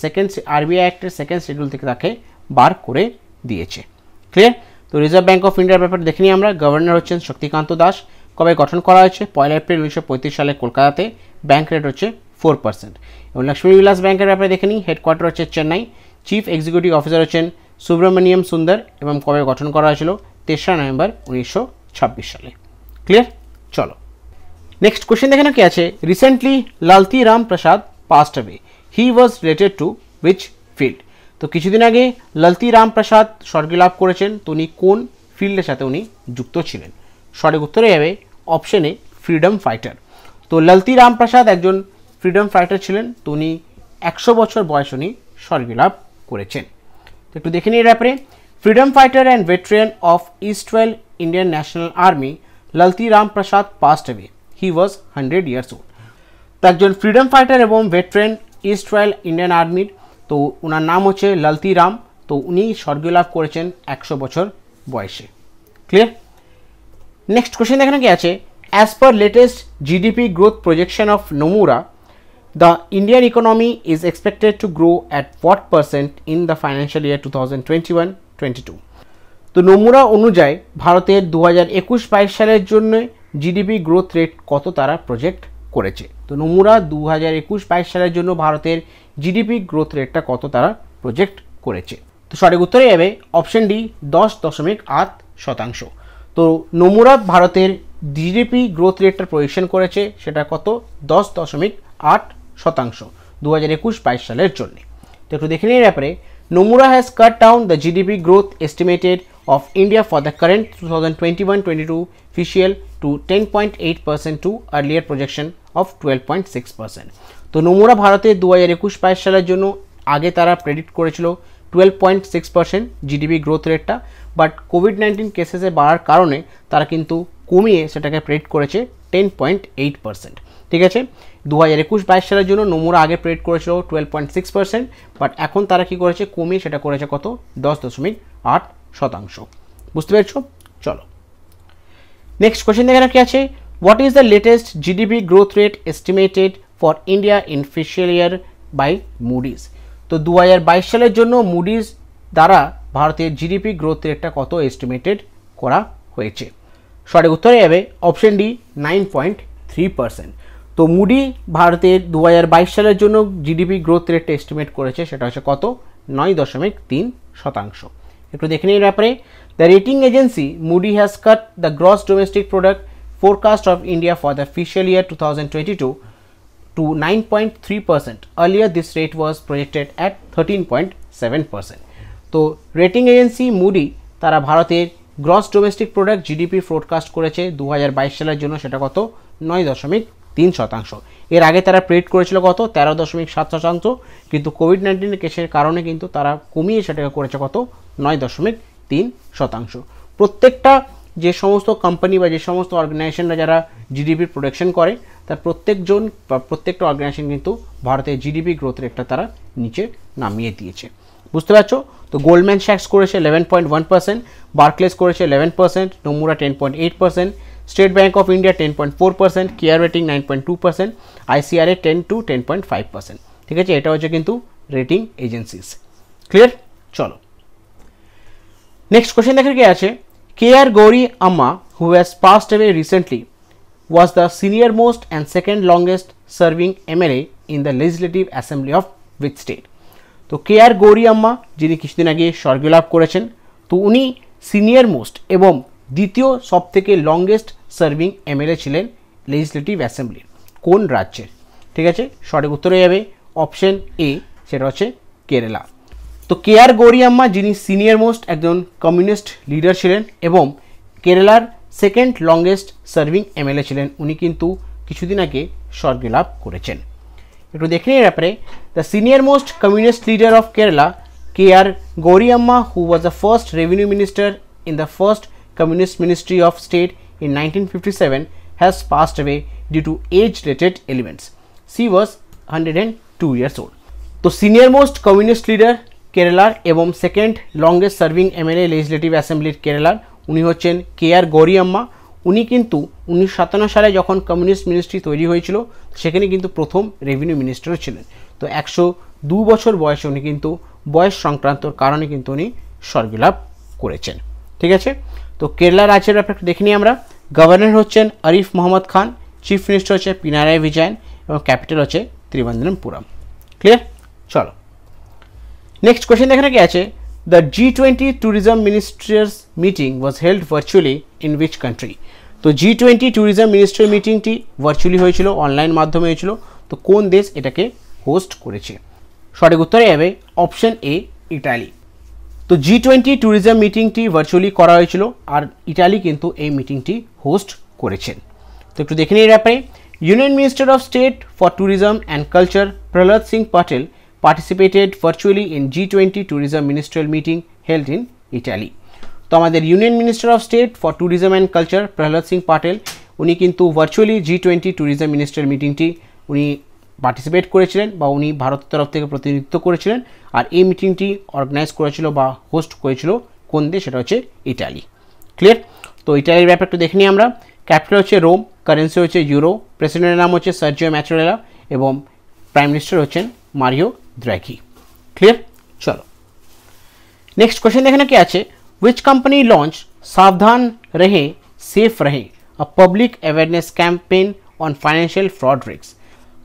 আরবিআই অ্যাক্টের সেকেন্ড শিডিউল থেকে তাকে বার করে দিয়েছে। ক্লিয়ার? তো রিজার্ভ ব্যাঙ্ক অফ ইন্ডিয়ার ব্যাপারে দেখে নিই আমরা। গভর্নর হচ্ছেন শক্তিকান্ত দাস। কবে গঠন করা হয়েছে? 1 এপ্রিল 1935 সালে কলকাতাতে। ব্যাঙ্ক রেট হচ্ছে 4%। এবং লক্ষ্মী বিলাস ব্যাঙ্কের ব্যাপারে দেখে নিই। হেডকোয়ার্টার হচ্ছে চেন্নাই। চিফ এক্সিকিউটিভ অফিসার হচ্ছেন সুব্রমণিয়ম সুন্দর এবং কবে গঠন করা হয়েছিল? 3রা নভেম্বর 1926 সালে। ক্লিয়ার? চলো নেক্সট কোশ্চেন দেখে না কি আছে। Recently Lalti Ram Prasad passed away, he was related to which field? তো কিছুদিন আগে লালতি রাম প্রসাদ স্বর্গ লাভ করেছেন, তো উনি কোন ফিল্ডের সাথে উনি যুক্ত ছিলেন? সঠিক উত্তরে যাবে অপশন এ, ফ্রিডম ফাইটার। তো লালতি রাম প্রসাদ একজন ফ্রিডম ফাইটার ছিলেন, তো উনি 100 বছর বয়স উনি স্বর্গ লাভ করেছেন। তো একটু দেখে নিই এর ব্যাপারে। Freedom fighter and veteran of ইস্টওয়েল Indian national army Lalti Ram Prasad passed away, he was 100 years old. তো একজন ফ্রিডম ফাইটার এবং ভেটেরান ইস্টওয়েল ইন্ডিয়ান আর্মির, তো ওনার নাম হচ্ছে লালতি রাম, তো উনি স্বর্গ লাভ করেছেন 100 বছর বয়সে। ক্লিয়ার? নেক্সট কোশ্চেন দেখেন কি আছে। As per latest GDP growth projection of Nomura, the Indian economy is expected to grow at what % in the financial year 2021-22? তো নোমুরা অনুযায়ী ভারতের 2021-22 সালের জন্য জিডিপি গ্রোথ রেট কত তারা প্রজেক্ট করেছে? তো নোমুরা 2021-22 সালের জন্য ভারতের জিডিপি গ্রোথ রেটটা কত তারা প্রজেক্ট করেছে? তো সঠিক উত্তরে যাবে অপশন ডি, 10.8%। তো নোমুরা ভারতের জিডিপি গ্রোথ রেটটা প্রজেকশন করেছে, সেটা কত? 10.8% 2021-22 সালের জন্য। তো একটু দেখে নিয়ে ব্যাপারে। Nomura has cut down the GDP growth estimated of India for the current 2021-22 fiscal to 10.8% to earlier projection of 12.6%। তো নোমুরা ভারতের 2021-22 সালের জন্য আগে তারা প্রেডিক্ট করেছিল 12.6% জিডিপি গ্রোথ রেটটা, বাট কোভিড-19 কেসেসে বাড়ার কারণে তারা কিন্তু কমিয়ে সেটাকে প্রেডিক্ট করেছে 10.8%। ঠিক আছে? 2021-22 সালের জন্য নোমুরা আগে প্রেডিক্ট করেছিল 12.6%, বাট এখন তারা কি করেছে? কমিয়ে সেটা করেছে কত? 10.8%। বুঝতে পেরেছো? চলো নেক্সট কোশ্চেন দেখে কি আছে। What is the latest GDP growth rate estimated for India in fiscal year by Moody's? তো 2022 সালের জন্য মুডিজ দ্বারা ভারতের জিডিপি গ্রোথ রেটটা কত এস্টিমেটেড করা হয়েছে? সঠিক উত্তরে যাবে অপশন ডি, 9.3%। তো মুডি ভারতের 2022 সালের জন্য জিডিপি গ্রোথ রেটটা এস্টিমেট করেছে, সেটা হচ্ছে কত? 9.3%। একটু দেখে নিই এর ব্যাপারে। The rating agency moody has cut the gross domestic product forecast of India for the fiscal year 2022 to 9.3%. Earlier this rate was projected at 13.7%. তো রেটিং এজেন্সি মুডি তারা ভারতের gross domestic product GDP forecast করেছে 2022 সালের জন্য, সেটা কত? 9.3%। এর আগে তারা প্রেডিক্ট করেছিল কত? 13.7%, কিন্তু কোভিড-19 কেসের কারণে কিন্তু তারা কমিয়ে সেটাকে করেছে কত? 9.3%। প্রত্যেকটা যে সমস্ত কোম্পানি বা যে সমস্ত অর্গানাইজেশনরা যারা জিডিপির প্রোডাকশন করে, তার প্রত্যেকটা অর্গানাইজেশন কিন্তু ভারতের জিডিপি গ্রোথ রেটটা তারা নিচে নামিয়ে দিয়েছে। বুঝতে পারছো? তো গোল্ডম্যান স্যাক্স করেছে 11.1%, বার্কলেস করেছে 11%, Nomura 10.8%, state bank of India 10.4%, care rating 9.2%, ICRA 10 to 10.5%। ঠিক আছে, এটা হচ্ছে কিন্তু রেটিং এজেন্সিস। ক্লিয়ার? চলো নেক্সট কোশ্চেন দেখে কি আছে। KR Gauri Amma who has passed away recently was the senior most and second longest serving MLA in the Legislative Assembly of which state? তো কেআর গৌরী আম্মা যিনি কিছুদিন আগে স্বর্গ লাভ করেছেন, তো উনি সিনিয়র মোস্ট এবং দ্বিতীয় সবথেকে লংগেস্ট সার্ভিং এমএলএ ছিলেন লেজিসলেটিভ অ্যাসেম্বলির কোন রাজ্যের? ঠিক আছে, সঠিক উত্তর হয়ে যাবে অপশন এ, সেটা হচ্ছে কেরালা। তো কেআর গৌরী আম্মা যিনি সিনিয়র মোস্ট একজন কমিউনিস্ট লিডার ছিলেন এবং কেরালার সেকেন্ড লংগেস্ট সার্ভিং এমএলএ ছিলেন, উনি কিন্তু কিছুদিন আগে স্বর্গ লাভ করেছেন। একটু দেখে নিয়ে ব্যাপারে, the senior most communist leader of Kerala KR Gauri Amma who was the first revenue minister in the first communist ministry of state in 1957 has passed away due to age-related elements. She was 102 years old. তো সিনিয়র মোস্ট কমিউনিস্ট লিডার কেরালার এবং second longest serving MLA legislative অ্যাসেম্বলির কেরালার উনি হচ্ছেন কেআর গৌরী আম্মা। উনি কিন্তু 1957 সালে যখন কমিউনিস্ট মিনিস্ট্রি তৈরি হয়েছিল সেখানে কিন্তু প্রথম রেভিনিউ মিনিস্টারও ছিলেন। তো 102 বছর বয়সে উনি কিন্তু বয়স সংক্রান্ত কারণে কিন্তু উনি স্বর্গ লাভ করেছেন। ঠিক আছে, তো কেরালা রাজ্যের ব্যাপারে দেখে নিই আমরা। গভর্নর হচ্ছেন আরিফ মোহাম্মদ খান, চিফ মিনিস্টার হচ্ছে পিনারাই বিজয়ন এবং ক্যাপিটাল হচ্ছে ত্রিবন্ধনপুরম। ক্লিয়ার? চলো নেক্সট কোয়েশ্চেন দেখানো কি আছে। The G20 tourism ministers meeting was held virtually in which country? তো G20 ট্যুরিজম মিনিস্টার মিটিংটি ভার্চুয়ালি হয়েছিল, অনলাইন মাধ্যমে হয়েছিল। তো কোন দেশ এটাকে হোস্ট করেছে? সঠিক উত্তরে যাবে অপশন এ, ইটালি। তো G20 ট্যুরিজম মিটিংটি ভার্চুয়ালি করা হয়েছিল আর ইটালি কিন্তু এই মিটিংটি হোস্ট করেছেন। তো একটু দেখে নিই এর ব্যাপারে। Union minister of state for tourism and culture Prahlad Singh Patel participated virtually in G20 tourism ministerial meeting held in Italy. তো আমাদের union minister of state for tourism and culture Prahlad Singh Patel উনি কিন্তু ভার্চুয়ালি G20 ট্যুরিজম মিনিস্টার মিটিংটি উনি পার্টিসিপেট করেছিলেন বা উনি ভারতের তরফ থেকে প্রতিনিধিত্ব করেছিলেন। আর এই মিটিংটি অর্গানাইজ করেছিল বা হোস্ট করেছিল কোন দেশ? সেটা হচ্ছে ইটালি। ক্লিয়ার? তো ইটালির ব্যাপারে একটু দেখে নিই আমরা। ক্যাপিটাল হচ্ছে রোম, কারেন্সি হচ্ছে ইউরো, প্রেসিডেন্টের নাম হচ্ছে সার্জিও ম্যাচেরেলা এবং প্রাইম মিনিস্টার হচ্ছেন মারিও দ্রাঘি। ক্লিয়ার? চলো নেক্সট কোয়েশ্চেন দেখে কি আছে। উইচ কোম্পানি লঞ্চ সাবধান রহে সেফ রহে a public awareness campaign on financial fraud risk?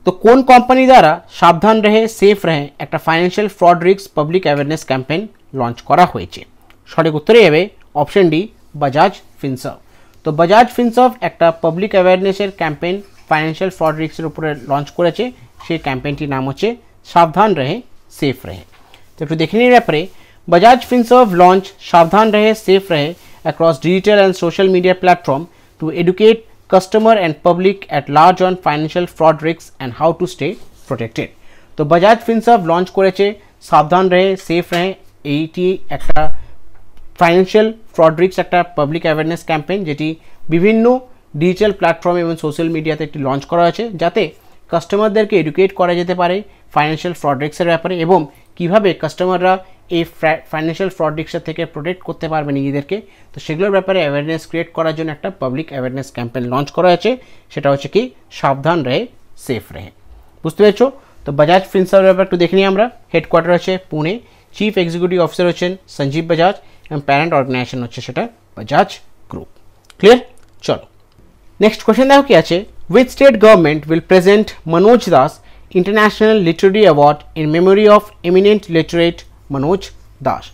তো কোন কোম্পানি দ্বারা সাবধান রহে সেফ রহে একটা financial fraud risk public awareness campaign launch করা হয়েছে? সঠিক উত্তরে যাবে অপশন ডি, বাজাজ ফিনসার্ভ। তো বাজাজ ফিনসার্ভ একটা পাবলিক অ্যাওয়ারনেসের ক্যাম্পেইন ফাইন্যান্সিয়াল ফ্রড রিস্কের উপরে লঞ্চ করেছে। সেই ক্যাম্পেইনটির নাম হচ্ছে সাবধান রহে সেফ রহে। তো একটু দেখে নিই ব্যাপারে। বাজাজ ফিনসার্ভ লঞ্চ সাবধান রহে সেফ রহে across digital and social media platform to educate customer and public at large on financial fraud risk and how to stay protected. তো বাজাজ ফিনসার্ভ লঞ্চ করেছে সাবধান রহে সেফ রহে। এইটি একটা ফাইন্যান্সিয়াল ফ্রড রিস্ক একটা পাবলিক অ্যাওয়ারনেস ক্যাম্পেইন যেটি বিভিন্ন ডিজিটাল প্ল্যাটফর্ম এবং সোশ্যাল মিডিয়াতে একটি লঞ্চ করা হয়েছে যাতে কাস্টমারদেরকে এডুকেট করা যেতে পারে ফাইন্যান্সিয়াল ফ্রড রিস্কের ব্যাপারে এবং কীভাবে কাস্টমাররা এই ফাইন্যান্সিয়াল ফ্রড রিস্ক থেকে প্রোটেক্ট করতে পারবে নিজেদেরকে। তো সেগুলোর ব্যাপারে অ্যাওয়ারনেস ক্রিয়েট করার জন্য একটা পাবলিক অ্যাওয়ারনেস ক্যাম্পেইন লঞ্চ করা হয়েছে, সেটা হচ্ছে কি সাবধান রহে সেফ রহে। বুঝতে পেরেছো? তো বাজাজ ফিনসার্ভের ব্যাপারে একটু দেখে নিই আমরা। হেডকোয়ার্টার হচ্ছে পুনে, চিফ এক্সিকিউটিভ অফিসার হচ্ছেন সঞ্জীব বাজাজ এবং প্যারেন্ট অর্গানাইজেশন হচ্ছে সেটা বাজাজ গ্রুপ। ক্লিয়ার? চলো নেক্সট কোয়েশ্চেন দেখো কি আছে। Which state government will present Manoj Das International Literary Award in memory of eminent literate Manoj Das?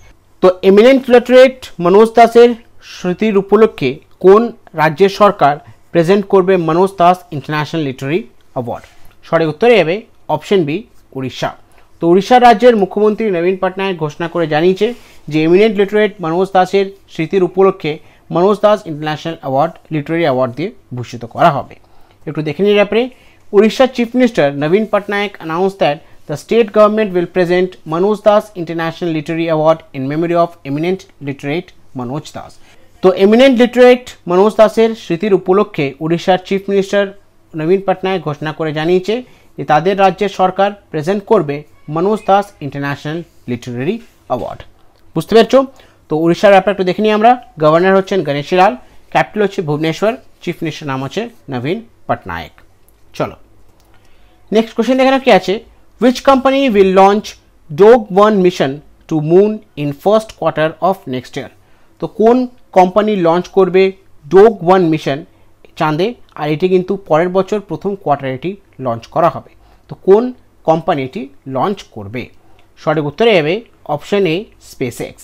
তো এমিনেন্ট লিটারেট মনোজ দাসের স্মৃতির উপলক্ষে কোন রাজ্যের সরকার প্রেজেন্ট করবে Manoj Das international literary award? সঠিক উত্তরে যাবে অপশন বি, উড়িষ্যা। তো উড়িষ্যা রাজ্যের মুখ্যমন্ত্রী নবীন পটনায়ক ঘোষণা করে জানিয়েছে যে এমিনেন্ট লিটারেট মনোজ দাসের স্মৃতির উপলক্ষে Manoj Das international award literary award দিয়ে ভূষিত করা হবে। একটু দেখে নিই ব্যাপারে। উড়িষ্যার chief minister Nabin Patnaik announced that the state government will present Manoj Das International Literary Award in memory of eminent literate Manoj Das. তো এমিনেন্ট লিটারেট মনোজ দাসের স্মৃতির উপলক্ষে উড়িষ্যার চিফ মিনিস্টার নবীন পটনায়ক ঘোষণা করে জানিয়েছে যে তাদের রাজ্যের সরকার প্রেজেন্ট করবে Manoj Das international literary award. বুঝতে পারছো? তো উড়িষ্যার ব্যাপারে একটু দেখে নিই আমরা। গভর্নর হচ্ছেন গণেশী লাল, ক্যাপিটাল হচ্ছে ভুবনেশ্বর, চিফ মিনিস্টার নাম হচ্ছে নবীন পটনায়ক। চলো নেক্সট কোশ্চেন দেখে কি আছে, which company will launch Dog-1 mission to moon in first quarter of next year? তো কোন কোম্পানি লঞ্চ করবে Dog-1 মিশন চাঁদে, আর এটি কিন্তু পরের বছর প্রথম কোয়ার্টারে এটি লঞ্চ করা হবে। তো কোন কোম্পানি এটি লঞ্চ করবে? সঠিক উত্তরে যাবে অপশন এ, স্পেস এক্স।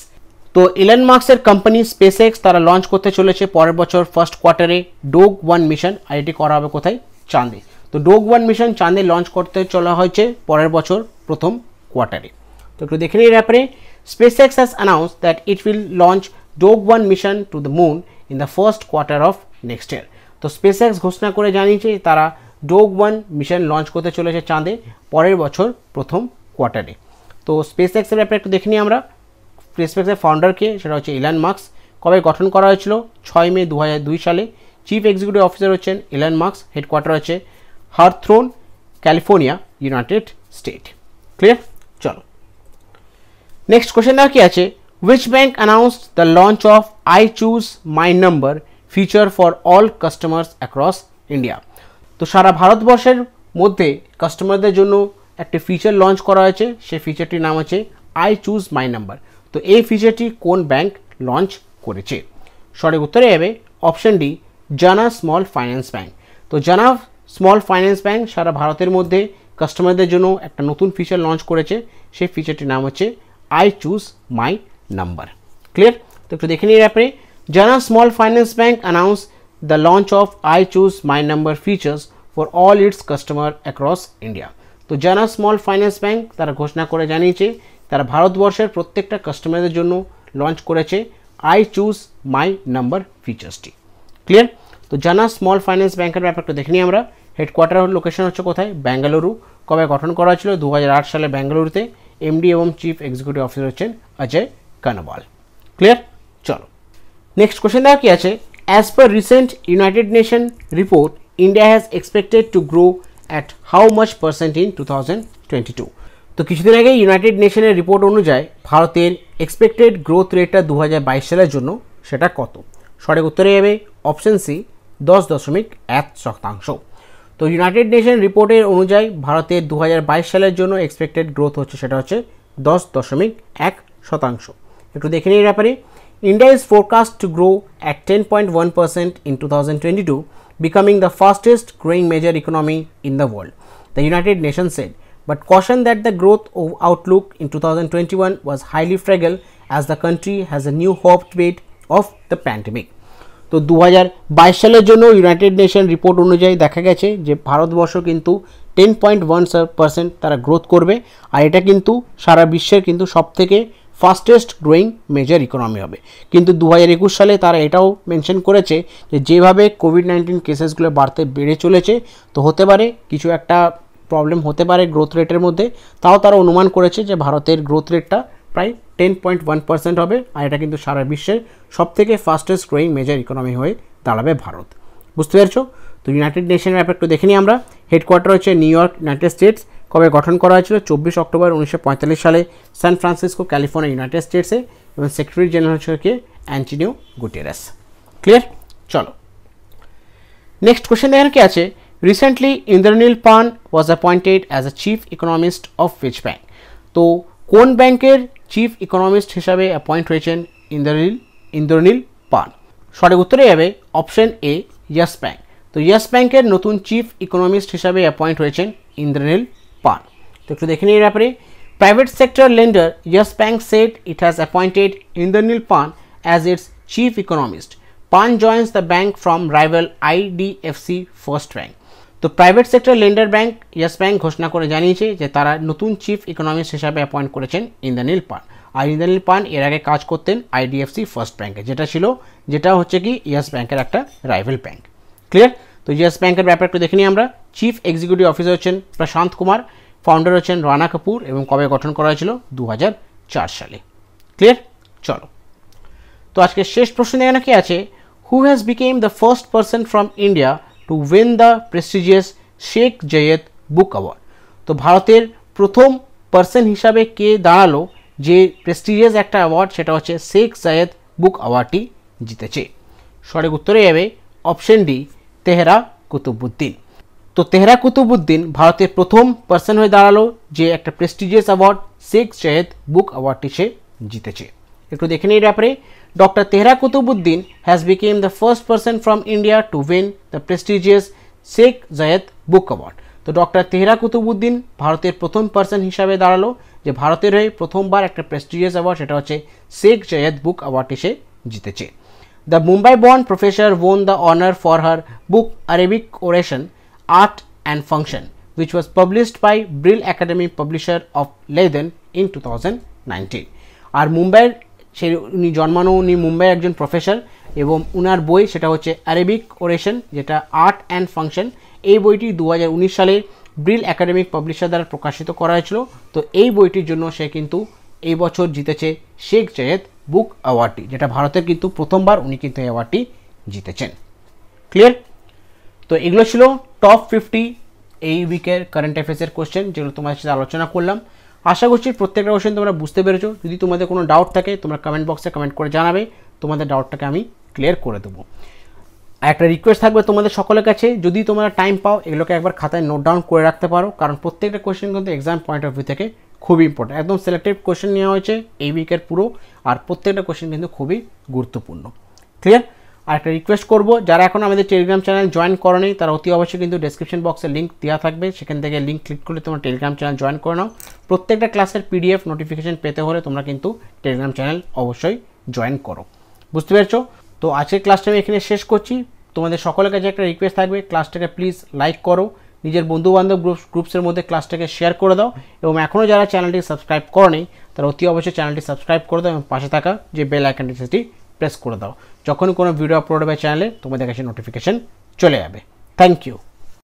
তো ইলন মাস্কের কোম্পানি স্পেস এক্স তারা লঞ্চ করতে চলেছে পরের বছর ফার্স্ট কোয়ার্টারে Dog-1 মিশন, আর এটি করা হবে কোথায়? চাঁদে। তো Dog-1 মিশন চাঁদে লঞ্চ করতে চলা হয়েছে পরের বছর প্রথম কোয়ার্টারে। তো একটু দেখে নিই ব্যাপারে। SpaceX has announced that it will launch Dog-1 mission to the moon in the first quarter of next year. তো SpaceX ঘোষণা করে জানিয়েছে তারা Dog-1 মিশন লঞ্চ করতে চলেছে চাঁদে পরের বছর প্রথম কোয়ার্টারে। তো SpaceX এর ব্যাপারে একটু দেখে নিই আমরা। SpaceX এর ফাউন্ডার কে, সেটা হচ্ছে ইলন মাস্ক। কবে গঠন করা হয়েছিল? 6 মে 2002 সালে। চিফ এক্সিকিউটিভ অফিসার হচ্ছেন ইলন মাস্ক, হেডকোয়ার্টার হচ্ছে হারথ্রোন, ক্যালিফোর্নিয়া, ইউনাইটেড স্টেট। ক্লিয়ার? চলো নেক্সট কোশ্চেন দেওয়া কি আছে, which bank announced the launch of I choose my number feature for all customers across India? তো সারা ভারতবর্ষের মধ্যে কাস্টমারদের জন্য একটা ফিচার লঞ্চ করা হয়েছে, সেই ফিচারটির নাম হচ্ছে I choose my number। তো এই ফিচারটি কোন ব্যাংক লঞ্চ করেছে? সঠিক উত্তরে যাবে অপশন ডি, জানা স্মল ফাইন্যান্স ব্যাংক। তো জানা স্মল ফাইন্যান্স ব্যাংক সারা ভারতের মধ্যে কাস্টমারদের জন্য একটা নতুন ফিচার লঞ্চ করেছে, সেই ফিচারটির নাম হচ্ছে I choose my number। Clear? তো একটু দেখে নিই ব্যাপারে। জানা small finance bank announce the launch of I choose my number features for all it's customer across India. তো জানা স্মল ফাইন্যান্স ব্যাংক তারা ঘোষণা করে জানিয়েছে তারা ভারতবর্ষের প্রত্যেকটা কাস্টমারদের জন্য লঞ্চ করেছে I choose my number ফিচার্সটি। ক্লিয়ার? তো জানা স্মল ফাইন্যান্স ব্যাংকের ব্যাপারটা দেখে নিই আমরা। হেডকোয়ার্টার লোকেশন হচ্ছে কোথায়? বেঙ্গালুরু। কবে গঠন করা হয়েছিল? 2008 সালে বেঙ্গালুরুতে। এমডি এবং চিফ এক্সিকিউটিভ অফিসার হচ্ছেন অজয় কানওয়াল। ক্লিয়ার? চলো নেক্সট কোশ্চেন দেওয়া কি আছে, as per recent United nation report India has expected to grow at how much percent in 2022? তো কিছুদিন আগে ইউনাইটেড নেশনের রিপোর্ট অনুযায়ী ভারতের এক্সপেক্টেড গ্রোথ রেটটা 2022 সালের জন্য সেটা কত? সঠিক উত্তরে যাবে অপশন সি, 10.1%। তো ইউনাইটেড নেশন রিপোর্টের অনুযায়ী ভারতের 2022 সালের জন্য এক্সপেক্টেড গ্রোথ হচ্ছে সেটা হচ্ছে 10.1%। একটু দেখে নিই ব্যাপারে। India is forecast to grow at 10.1% in 2022, becoming the fastest growing major economy in the world, the United Nations said, but cautioned that the growth outlook in 2021 was highly fragile as the country has a new hoped wave of the pandemic. তো 2022 সালের জন্য ইউনাইটেড নেশন রিপোর্ট অনুযায়ী দেখা গেছে যে ভারতবর্ষ কিন্তু 10.1% তারা গ্রোথ করবে, আর এটা কিন্তু সারা বিশ্বের কিন্তু সবথেকে ফাস্টেস্ট গ্রোয়িং মেজর ইকোনমি হবে। কিন্তু 2021 সালে তারা এটাও মেনশন করেছে যে যেভাবে কোভিড-19 কেসেসগুলো বেড়ে চলেছে, তো হতে পারে কিছু একটা প্রবলেম হতে পারে গ্রোথ রেটের মধ্যে। তাও তারা অনুমান করেছে যে ভারতের গ্রোথ রেটটা প্রায় 10.1% হবে, আর এটা কিন্তু সারা বিশ্বের সবথেকে ফাস্টেস্ট গ্রোয়িং মেজর ইকোনমি হয়ে দাঁড়াবে ভারত। বুঝতে পেরেছো? তো ইউনাইটেড নেশনের ব্যাপারে একটু দেখে নিই আমরা। হেডকোয়ার্টার হচ্ছে নিউ ইয়র্ক, ইউনাইটেড স্টেটস। কবে গঠন করা হয়েছিল? 24 অক্টোবর 1945 সালে সান ফ্রান্সিসকো, ক্যালিফোর্নিয়া, ইউনাইটেড স্টেটসে, এবং সেক্রেটারি জেনারেল হচ্ছে কে? Antonio Guterres. ক্লিয়ার? চলো নেক্সট কোশ্চেন দেখেন কি আছে, recently Indranil Pan was appointed as a chief economist of which bank? তো কোন ব্যাংকের চিফ ইকোনমিস্ট হিসাবে অ্যাপয়েন্ট হয়েছেন ইন্দ্রনীল পান? সঠিক উত্তরে যাবে অপশন এ, ইয়েস ব্যাংক। তো ইয়েস ব্যাংকের নতুন চিফ ইকোনমিস্ট হিসাবে অ্যাপয়েন্ট হয়েছেন ইন্দ্রনীল পান। তো একটু দেখে নিই ব্যাপারে। Private sector lender yes bank said it has appointed Indranil Pan as its chief economist. Pan joins the bank from rival IDFC first bank. তো private sector lender bank yes bank ঘোষণা করে জানিয়েছে যে তারা নতুন চিফ ইকোনমিস্ট হিসাবে অ্যাপয়েন্ট করেছেন ইন্দ্রনীল পান। আর ইন্দ্রনীল পান এর আগে কাজ করতেন আইডিএফসি ফার্স্ট ব্যাংকে, যেটা হচ্ছে কি ইয়েস ব্যাংকের একটা রাইভাল ব্যাংক। ক্লিয়ার? তো ইয়েস ব্যাংকের ব্যাপারে একটু দেখে নিই আমরা। চিফ এক্সিকিউটিভ অফিসার হচ্ছেন প্রশান্ত কুমার, ফাউন্ডার হচ্ছেন রানা কাপুর, এবং কবে গঠন করা হয়েছিল? 2004 সালে। ক্লিয়ার? চলো তো আজকে শেষ প্রশ্ন এখানে কি আছে, who has become the first person from India to win the prestigious Sheikh Zayed book award? তো ভারতের প্রথম পার্সন হিসাবে কে দাঁড়ালো যে প্রেস্টিজিয়াস একটা অ্যাওয়ার্ড সেটা হচ্ছে শেখ জায়েদ বুক অ্যাওয়ার্ডটি জিতেছে। সঠিক উত্তরে যাবে অপশন ডি, তেহরা কুতুবুদ্দিন। তো তেহরা কুতুবুদ্দিন ভারতের প্রথম পার্সন হয়ে দাঁড়ালো যে একটা prestigious award Sheikh Zayed book অ্যাওয়ার্ডটি সে জিতেছে। একটু দেখে নিই ব্যাপারে। Doctor Tahera Qutbuddin has become the first person from India to win the prestigious Sheikh Zayed book award. তো ডক্টর তেহরা কুতুবুদ্দিন ভারতের প্রথম পার্সন হিসাবে দাঁড়ালো যে ভারতের হয়ে প্রথমবার একটা প্রেস্টিজিয়াস অ্যাওয়ার্ড সেটা হচ্ছে শেখ জায়েদ বুক অ্যাওয়ার্ডটি সে জিতেছে। The Mumbai born professor won the honor for her book Arabic Oration, Art and Function, which was published by Brill Academy, publisher of Leiden in 2019. আর মুম্বাইয়ের উনি জন্মানো, উনি মুম্বাইয়ের একজন প্রফেসর এবং উনার বই সেটা হচ্ছে অ্যারাবিক ওরেশন, যেটা আর্ট অ্যান্ড ফাংশন। এই বইটি 2019 সালে ব্রিল একাডেমিক পাবলিশার দ্বারা প্রকাশিত করা হয়েছিল। তো এই বইটির জন্য সে কিন্তু এই বছর জিতেছে শেখ জায়েদ বুক অ্যাওয়ার্ডটি, যেটা ভারতের কিন্তু প্রথমবার উনি কিন্তু এই অ্যাওয়ার্ডটি জিতেছেন। ক্লিয়ার? তো এগুলো ছিল টপ 50 এই উইকের কারেন্ট অ্যাফেয়ার্সের কোশ্চেন, যেগুলো তোমাদের সাথে আলোচনা করলাম। আশা করছি প্রত্যেকটা কোশ্চেন তোমরা বুঝতে পেরেছো। যদি তোমাদের কোনো ডাউট থাকে তোমরা কমেন্ট বক্সে কমেন্ট করে জানাবে, তোমাদের ডাউটটাকে আমি ক্লিয়ার করে দেবো। একটা রিকোয়েস্ট থাকবে তোমাদের সকলের কাছে, যদি তোমরা টাইম পাও এগুলোকে একবার খাতায় নোট ডাউন করে রাখতে পারো, কারণ প্রত্যেকটা কোশ্চেন কিন্তু এক্সাম পয়েন্ট অফ ভিউ থেকে খুবই ইম্পর্টেন্ট। একদম সিলেক্টেড কোশ্চেন নেওয়া হয়েছে এই উইকের পুরো, আর প্রত্যেকটা কোশ্চেন কিন্তু খুবই গুরুত্বপূর্ণ। ক্লিয়ার? আর একটা রিকোয়েস্ট করবো, যারা এখন আমাদের টেলিগ্রাম চ্যানেল জয়েন করোনি তারা অতি অবশ্যই কিন্তু ডেসক্রিপশন বক্সে লিঙ্ক দেওয়া থাকবে, সেখান থেকে লিঙ্ক ক্লিক করলে তোমরা টেলিগ্রাম চ্যানেল জয়েন করে নাও। প্রত্যেকটা ক্লাসের পিডিএফ নোটিফিকেশন পেতে হলে তোমরা কিন্তু টেলিগ্রাম চ্যানেল অবশ্যই জয়েন করো। বুঝতে পেরেছো? তো আজকের ক্লাসটা আমি এখানে শেষ করছি। তোমাদের সকলের কাছে একটা রিকোয়েস্ট থাকবে, ক্লাসটাকে প্লিজ লাইক করো, নিজের বন্ধুবান্ধব গ্রুপসের মধ্যে ক্লাসটাকে শেয়ার করে দাও, এবং এখনও যারা চ্যানেলটি সাবস্ক্রাইব করোনি তারা অতি অবশ্যই চ্যানেলটি সাবস্ক্রাইব করে দাও এবং পাশে থাকা যে বেল আইকনটি সেটি প্রেস করে দাও। যখনই কোনো ভিডিও আপলোড হবে চ্যানেলে তোমাদের কাছে নোটিফিকেশন চলে যাবে। Thank you.